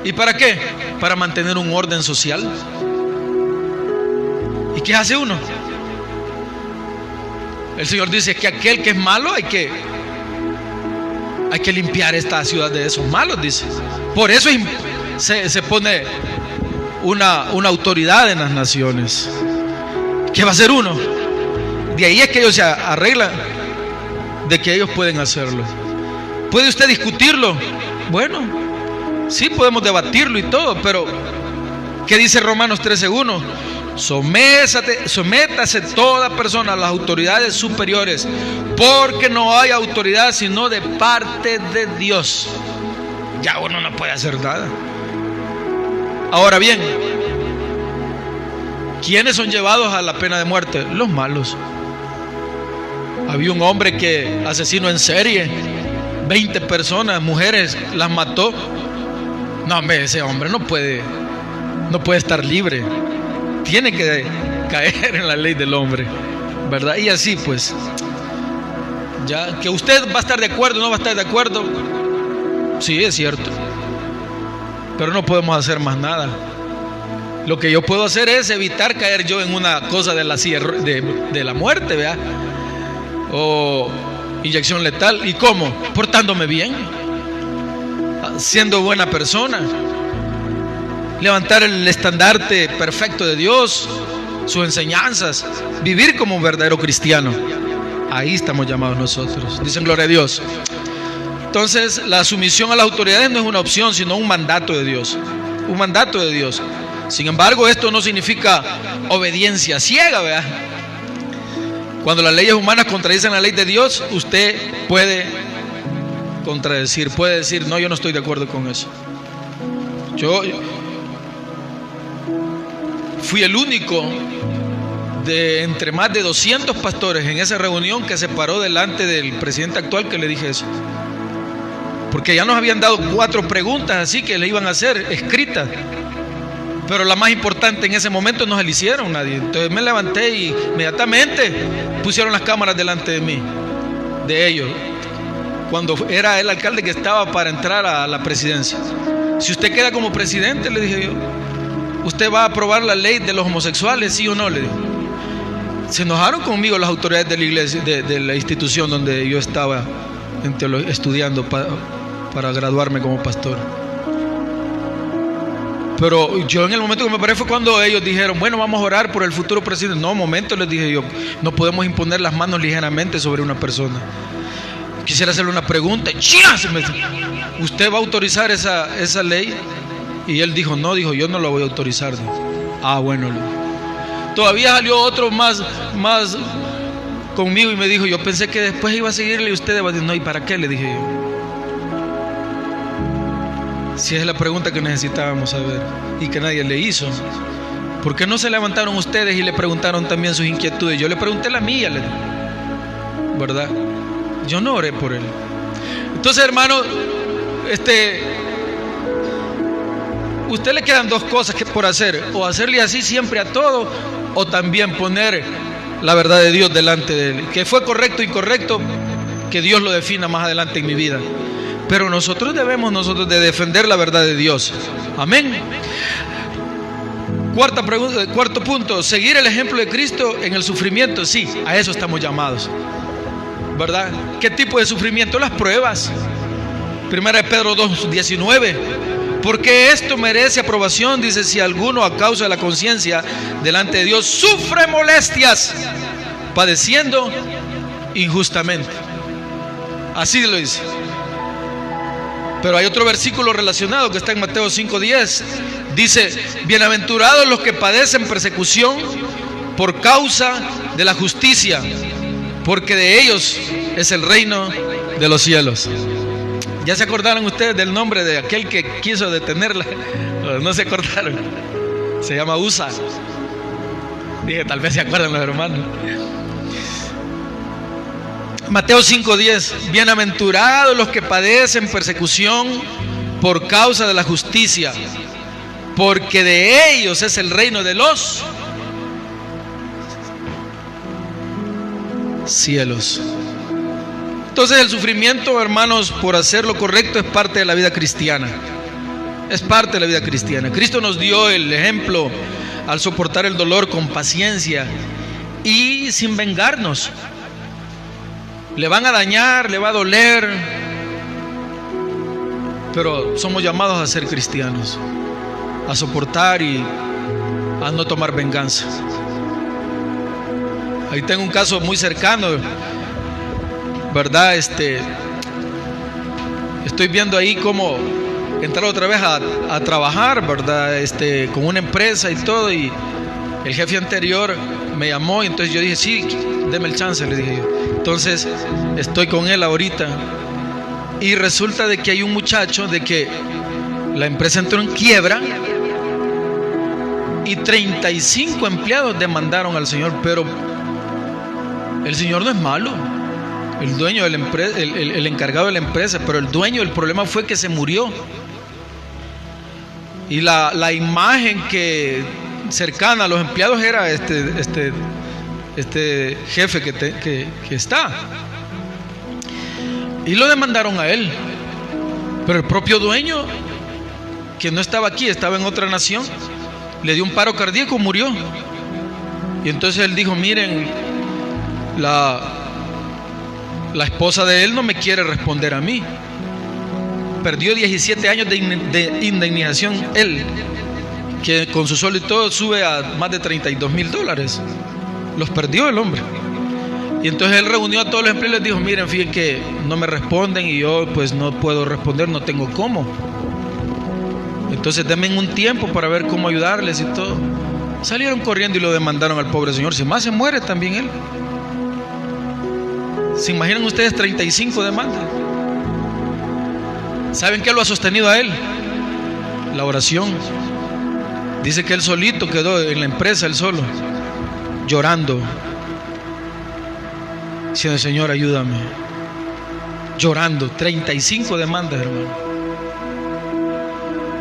¿Y para qué? Para mantener un orden social. ¿Y qué hace uno? El Señor dice que aquel que es malo hay que limpiar esta ciudad de esos malos, dice. Por eso se pone una autoridad en las naciones. ¿Qué va a hacer uno? De ahí es que ellos se arreglan de que ellos pueden hacerlo. ¿Puede usted discutirlo? Bueno, sí podemos debatirlo y todo, pero ¿qué dice Romanos 13:1? Sométase toda persona a las autoridades superiores, porque no hay autoridad sino de parte de Dios. Ya uno no puede hacer nada. Ahora bien, ¿quiénes son llevados a la pena de muerte? Los malos. Había un hombre que asesinó en serie 20 personas, mujeres, las mató. No, hombre, ese hombre no puede estar libre. Tiene que caer en la ley del hombre, ¿verdad? Y así pues, ya que usted va a estar de acuerdo o no va a estar de acuerdo, sí, es cierto, pero no podemos hacer más nada. Lo que yo puedo hacer es evitar caer yo en una cosa de la silla de la muerte, ¿verdad? O inyección letal. ¿Y cómo? Portándome bien, siendo buena persona, levantar el estandarte perfecto de Dios, sus enseñanzas, vivir como un verdadero cristiano. Ahí estamos llamados nosotros. Dicen gloria a Dios. Entonces, la sumisión a las autoridades no es una opción, sino un mandato de Dios. Un mandato de Dios. Sin embargo, esto no significa obediencia ciega, ¿verdad? Cuando las leyes humanas contradicen la ley de Dios, usted puede contradecir, puede decir, no, yo no estoy de acuerdo con eso. Yo fui el único de entre más de 200 pastores en esa reunión que se paró delante del presidente actual que le dije eso. Porque ya nos habían dado 4 preguntas así que le iban a hacer escritas, pero la más importante en ese momento no se le hicieron nadie. Entonces me levanté y inmediatamente pusieron las cámaras delante de mí, de ellos, cuando era el alcalde que estaba para entrar a la presidencia. Si usted queda como presidente, le dije yo, ¿usted va a aprobar la ley de los homosexuales, sí o no? Le dije. Se enojaron conmigo las autoridades de la iglesia, de la institución donde yo estaba estudiando para graduarme como pastor. Pero yo en el momento que me paré fue cuando ellos dijeron, bueno, vamos a orar por el futuro presidente. No, momento, les dije yo, no podemos imponer las manos ligeramente sobre una persona. Quisiera hacerle una pregunta. ¿Usted va a autorizar esa ley? Y él dijo, no, dijo, yo no la voy a autorizar. Ah, bueno. Todavía salió otro más conmigo y me dijo, yo pensé que después iba a seguirle y usted iba a decir, no, ¿y para qué? Le dije yo. Si es la pregunta que necesitábamos saber y que nadie le hizo. ¿Por qué no se levantaron ustedes y le preguntaron también sus inquietudes? Yo le pregunté la mía, ¿verdad? Yo no oré por él. Entonces, hermano, usted le quedan 2 cosas que por hacer: o hacerle así siempre a todo, o también poner la verdad de Dios delante de él. Que fue correcto o incorrecto, que Dios lo defina más adelante en mi vida. Pero nosotros debemos de defender la verdad de Dios. Amén. Cuarto punto, seguir el ejemplo de Cristo en el sufrimiento. Sí, a eso estamos llamados, ¿verdad? ¿Qué tipo de sufrimiento? Las pruebas. 1 Pedro 2:19. Porque esto merece aprobación, dice, si alguno a causa de la conciencia delante de Dios sufre molestias, padeciendo injustamente. Así lo dice. Pero hay otro versículo relacionado que está en Mateo 5:10. Dice, bienaventurados los que padecen persecución por causa de la justicia, porque de ellos es el reino de los cielos. ¿Ya se acordaron ustedes del nombre de aquel que quiso detenerla? ¿No se acordaron? Se llama USA. Dije, tal vez se acuerdan los hermanos. Mateo 5:10. Bienaventurados los que padecen persecución por causa de la justicia, porque de ellos es el reino de los cielos. Entonces el sufrimiento, hermanos, por hacer lo correcto es parte de la vida cristiana. Es parte de la vida cristiana. Cristo nos dio el ejemplo al soportar el dolor con paciencia y sin vengarnos. Le van a dañar, le va a doler, pero somos llamados a ser cristianos, a soportar y a no tomar venganza. Ahí tengo un caso muy cercano, ¿verdad? Estoy viendo ahí cómo entrar otra vez a trabajar, ¿verdad? Con una empresa y todo, y el jefe anterior me llamó y entonces yo dije, sí, deme el chance, le dije yo. Entonces estoy con él ahorita y resulta de que hay un muchacho de que la empresa entró en quiebra y 35 empleados demandaron al señor, pero el señor no es malo, el dueño de la empresa, el encargado de la empresa, pero el dueño, el problema fue que se murió. Y la imagen que cercana a los empleados era este jefe que está. Y lo demandaron a él. Pero el propio dueño, que no estaba aquí, estaba en otra nación, le dio un paro cardíaco, murió. Y entonces él dijo, miren, la esposa de él no me quiere responder a mí. Perdió 17 años de indemnización él, que con su sueldo y todo sube a más de $32,000. Los perdió el hombre. Y entonces él reunió a todos los empleados y les dijo, miren, fíjense que no me responden y yo pues no puedo responder, no tengo cómo. Entonces denme un tiempo para ver cómo ayudarles y todo. Salieron corriendo y lo demandaron al pobre señor. Si más se muere también él. ¿Se imaginan ustedes 35 demandas? ¿Saben qué lo ha sostenido a él? La oración. Dice que él solito quedó en la empresa, él solo, llorando, diciendo, Señor, ayúdame. Llorando, 35 demandas, hermano.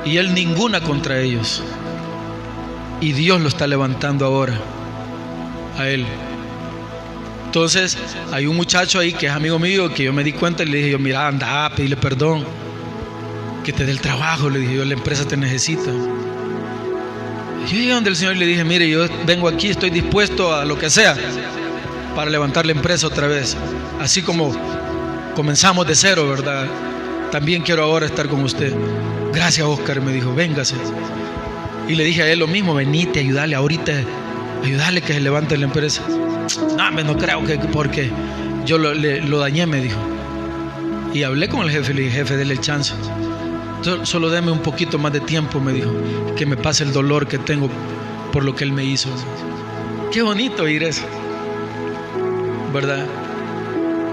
Y él ninguna contra ellos. Y Dios lo está levantando ahora a él. Entonces hay un muchacho ahí que es amigo mío, que yo me di cuenta y le dije yo, mira, anda a pedirle perdón, que te dé el trabajo. Le dije yo, la empresa te necesita. Yo llegué donde el Señor y le dije, mire, yo vengo aquí, estoy dispuesto a lo que sea para levantar la empresa otra vez. Así como comenzamos de cero, ¿verdad? También quiero ahora estar con usted. Gracias, Oscar, me dijo, véngase. Y le dije a él lo mismo, venite, ayúdale ahorita, ayúdale que se levante la empresa. No creo que, porque yo lo dañé, me dijo. Y hablé con el jefe, le dije, jefe, déle el chance. Solo deme un poquito más de tiempo, me dijo, que me pase el dolor que tengo por lo que él me hizo. Qué bonito oír eso, ¿verdad?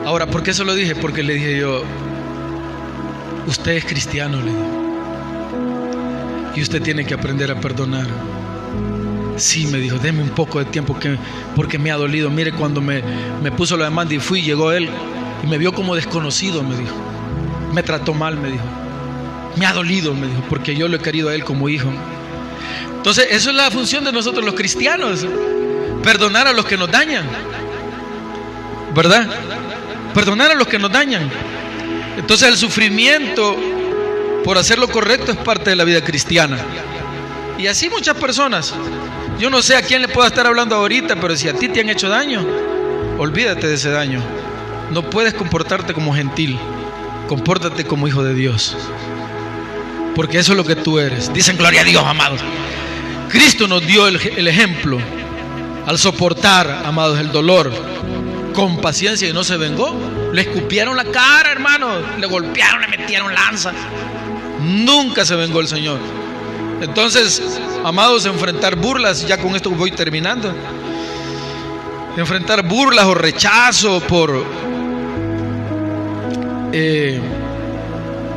Ahora, ¿por qué eso lo dije? Porque le dije yo, usted es cristiano, le dije, y usted tiene que aprender a perdonar. Sí, me dijo, deme un poco de tiempo porque me ha dolido. Mire, cuando me puso la demanda y fui, llegó él y me vio como desconocido, me dijo. Me trató mal, me dijo. Me ha dolido, me dijo, porque yo lo he querido a él como hijo. Entonces, eso es la función de nosotros los cristianos, perdonar a los que nos dañan, ¿verdad? Perdonar a los que nos dañan. Entonces, el sufrimiento por hacer lo correcto es parte de la vida cristiana. Y así muchas personas. Yo no sé a quién le puedo estar hablando ahorita, pero si a ti te han hecho daño, olvídate de ese daño. No puedes comportarte como gentil, compórtate como hijo de Dios, porque eso es lo que tú eres. Dicen gloria a Dios, amados. Cristo nos dio el ejemplo al soportar, amados, el dolor con paciencia y no se vengó. Le escupieron la cara, hermano, le golpearon, le metieron lanza. Nunca se vengó el Señor. Entonces, amados, enfrentar burlas, ya con esto voy terminando. Enfrentar burlas o rechazo por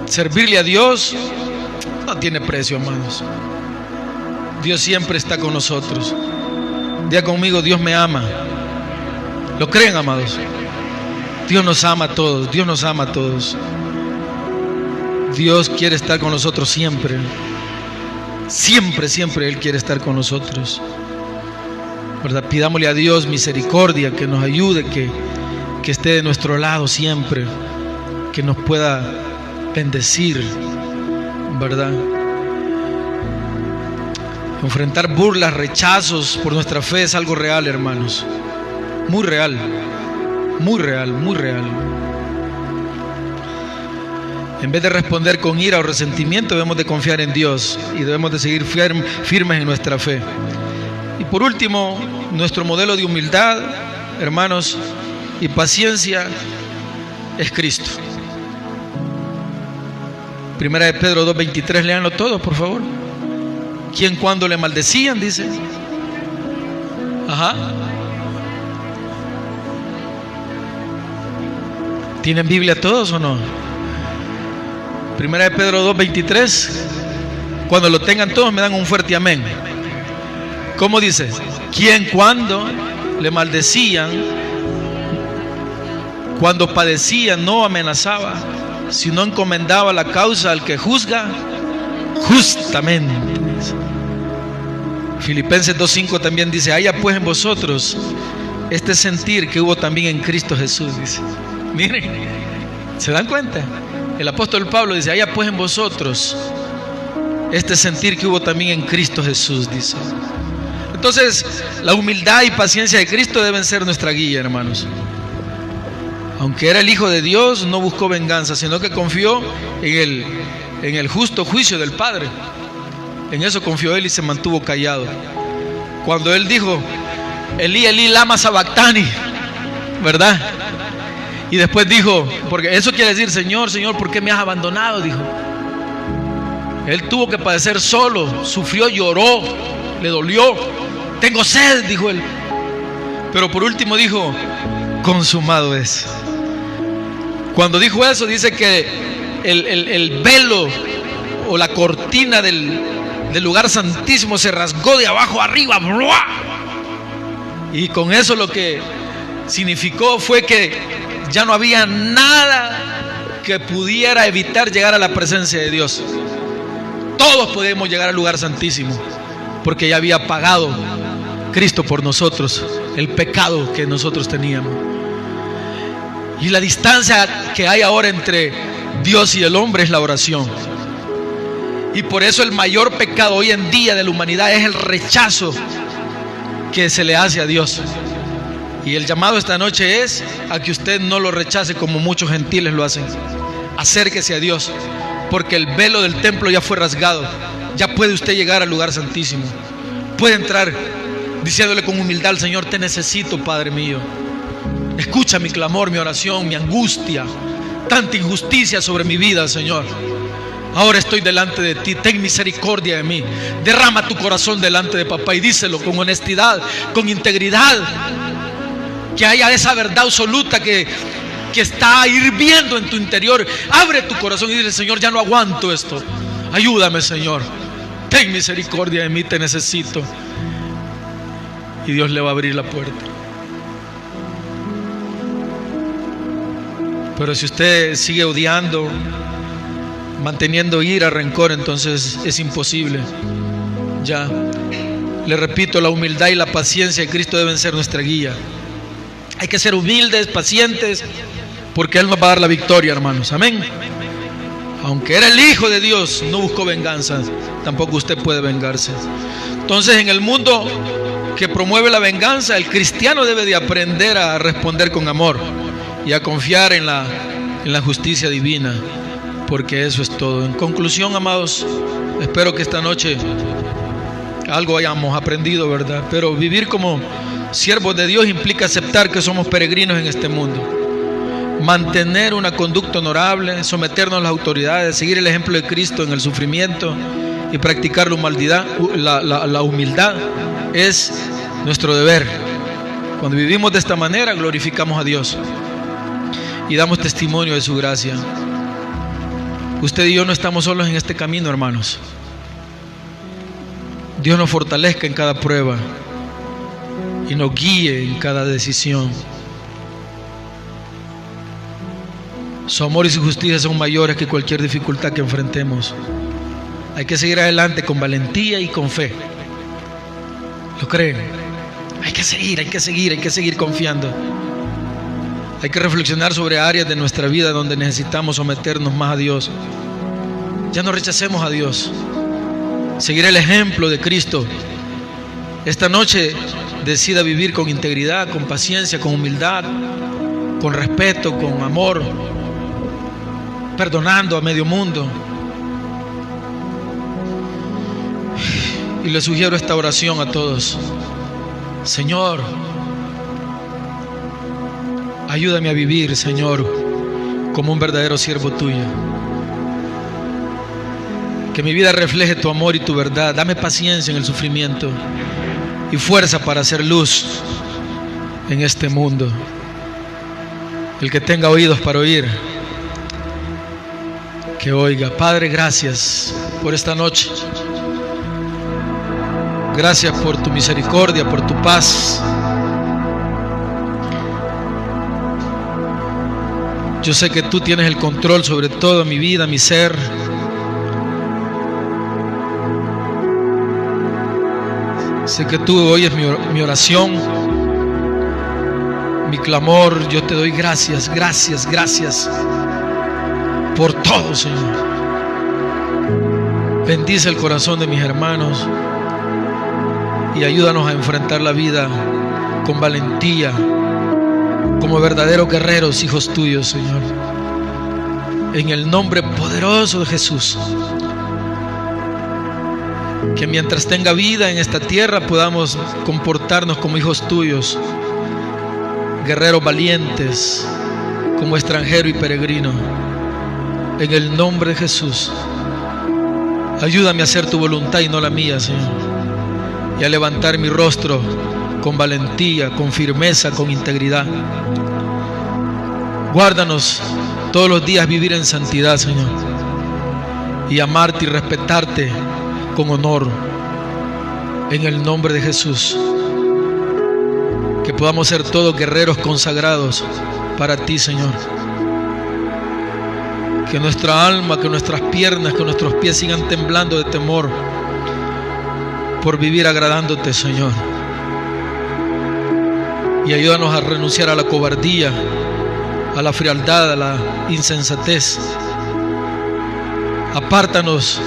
servirle a Dios no tiene precio, amados. Dios siempre está con nosotros. Diga conmigo, Dios me ama. ¿Lo creen, amados? Dios nos ama a todos. Dios nos ama a todos. Dios quiere estar con nosotros siempre. Siempre, siempre Él quiere estar con nosotros, ¿verdad? Pidámosle a Dios misericordia, que nos ayude, que esté de nuestro lado siempre, que nos pueda bendecir, ¿verdad? Enfrentar burlas, rechazos por nuestra fe es algo real, hermanos. Muy real, muy real, muy real. En vez de responder con ira o resentimiento, debemos de confiar en Dios y debemos de seguir firmes en nuestra fe. Y por último, nuestro modelo de humildad, hermanos, y paciencia es Cristo. Primera de Pedro 2:23, léanlo todo, por favor. ¿Quién cuando le maldecían? Dice. Ajá. ¿Tienen Biblia todos o no? Primera de Pedro 2:23. Cuando lo tengan todos me dan un fuerte amén. ¿Cómo dice? ¿Quién cuando le maldecían, cuando padecía, no amenazaba, sino encomendaba la causa al que juzga justamente? Filipenses 2:5 también dice, haya pues en vosotros este sentir que hubo también en Cristo Jesús, dice. Miren, ¿se dan cuenta? El apóstol Pablo dice, haya pues en vosotros este sentir que hubo también en Cristo Jesús, dice. Entonces, la humildad y paciencia de Cristo deben ser nuestra guía, hermanos. Aunque era el Hijo de Dios, no buscó venganza, sino que confió en el justo juicio del Padre. En eso confió él y se mantuvo callado. Cuando él dijo, Elí, Elí, lama sabactani, ¿verdad? Y después dijo, porque eso quiere decir, Señor, Señor, ¿por qué me has abandonado? Dijo. Él tuvo que padecer solo, sufrió, lloró, le dolió. Tengo sed, dijo él. Pero por último dijo, consumado es. Cuando dijo eso, dice que el velo o la cortina del lugar santísimo se rasgó de abajo arriba. ¡Bua! Y con eso lo que significó fue que ya no había nada que pudiera evitar llegar a la presencia de Dios. Todos podemos llegar al lugar santísimo, porque ya había pagado Cristo por nosotros el pecado que nosotros teníamos. Y la distancia que hay ahora entre Dios y el hombre es la oración. Y por eso el mayor pecado hoy en día de la humanidad es el rechazo que se le hace a Dios. Y el llamado esta noche es a que usted no lo rechace como muchos gentiles lo hacen. Acérquese a Dios, porque el velo del templo ya fue rasgado. Ya puede usted llegar al lugar santísimo. Puede entrar diciéndole con humildad al Señor: te necesito, Padre mío. Escucha mi clamor, mi oración, mi angustia. Tanta injusticia sobre mi vida, Señor. Ahora estoy delante de ti, ten misericordia de mí. Derrama tu corazón delante de papá y díselo con honestidad, con integridad. Que haya esa verdad absoluta que está hirviendo en tu interior. Abre tu corazón y dile: Señor, ya no aguanto esto. Ayúdame, Señor. Ten misericordia de mí, te necesito. Y Dios le va a abrir la puerta. Pero si usted sigue odiando, manteniendo ira, rencor, entonces es imposible. Ya, le repito, la humildad y la paciencia de Cristo deben ser nuestra guía. Hay que ser humildes, pacientes, porque Él nos va a dar la victoria, hermanos. Amén. Aunque era el Hijo de Dios, no buscó venganza. Tampoco usted puede vengarse. Entonces, en el mundo que promueve la venganza, el cristiano debe de aprender a responder con amor y a confiar en la justicia divina, porque eso es todo. En conclusión, amados, espero que esta noche algo hayamos aprendido, ¿verdad? Pero vivir como siervos de Dios implica aceptar que somos peregrinos en este mundo, mantener una conducta honorable, someternos a las autoridades, seguir el ejemplo de Cristo en el sufrimiento y practicar la humildad es nuestro deber. Cuando vivimos de esta manera, glorificamos a Dios y damos testimonio de su gracia. Usted y yo no estamos solos en este camino, hermanos. Dios nos fortalezca en cada prueba y nos guíe en cada decisión. Su amor y su justicia son mayores que cualquier dificultad que enfrentemos. Hay que seguir adelante con valentía y con fe. ¿Lo creen? Hay que seguir confiando. Hay que reflexionar sobre áreas de nuestra vida donde necesitamos someternos más a Dios. Ya no rechacemos a Dios. Seguir el ejemplo de Cristo. Esta noche decida vivir con integridad, con paciencia, con humildad, con respeto, con amor, perdonando a medio mundo. Y le sugiero esta oración a todos: Señor, ayúdame a vivir, Señor, como un verdadero siervo tuyo. Que mi vida refleje tu amor y tu verdad. Dame paciencia en el sufrimiento y fuerza para hacer luz en este mundo. El que tenga oídos para oír, que oiga. Padre, gracias por esta noche. Gracias por tu misericordia, por tu paz. Yo sé que tú tienes el control sobre todo mi vida, mi ser. Sé que tú oyes mi oración, mi clamor. Yo te doy gracias, gracias, gracias por todo, Señor. Bendice el corazón de mis hermanos y ayúdanos a enfrentar la vida con valentía, como verdaderos guerreros, hijos tuyos, Señor. En el nombre poderoso de Jesús. Que mientras tenga vida en esta tierra podamos comportarnos como hijos tuyos, guerreros valientes, como extranjero y peregrino. En el nombre de Jesús. Ayúdame a hacer tu voluntad y no la mía, Señor. Y a levantar mi rostro con valentía, con firmeza, con integridad. Guárdanos todos los días vivir en santidad, Señor. Y amarte y respetarte con honor. En el nombre de Jesús. Que podamos ser todos guerreros consagrados para ti, Señor. Que nuestra alma, que nuestras piernas, que nuestros pies sigan temblando de temor por vivir agradándote, Señor. Y ayúdanos a renunciar a la cobardía, a la frialdad, a la insensatez. Apártanos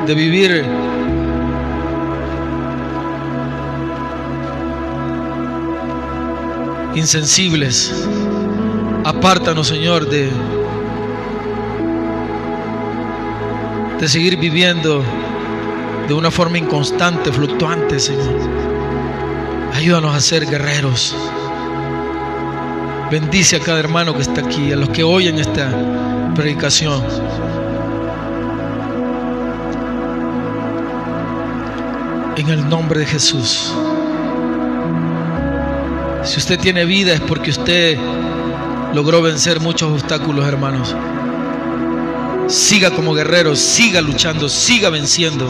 de vivir insensibles. Apártanos, Señor, de seguir viviendo de una forma inconstante, fluctuante, Señor. Ayúdanos a ser guerreros. Bendice a cada hermano que está aquí, a los que oyen esta predicación. En el nombre de Jesús. Si usted tiene vida es porque usted logró vencer muchos obstáculos, hermanos. Siga como guerrero, siga luchando, siga venciendo.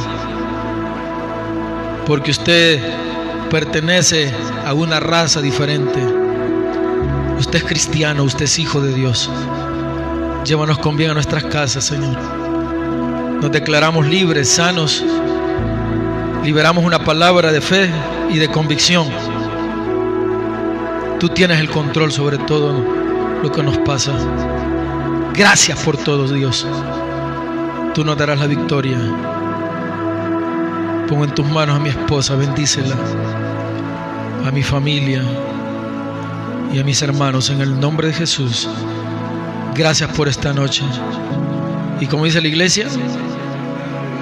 Porque usted pertenece a una raza diferente. Usted es cristiano, usted es hijo de Dios. Llévanos con bien a nuestras casas, Señor. Nos declaramos libres, sanos. Liberamos una palabra de fe y de convicción. Tú tienes el control sobre todo lo que nos pasa. Gracias por todo, Dios. Tú nos darás la victoria. Pongo en tus manos a mi esposa, bendícela, a mi familia y a mis hermanos en el nombre de Jesús. Gracias por esta noche. Y como dice la iglesia,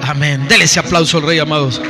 amén. Dele ese aplauso al Rey, amados.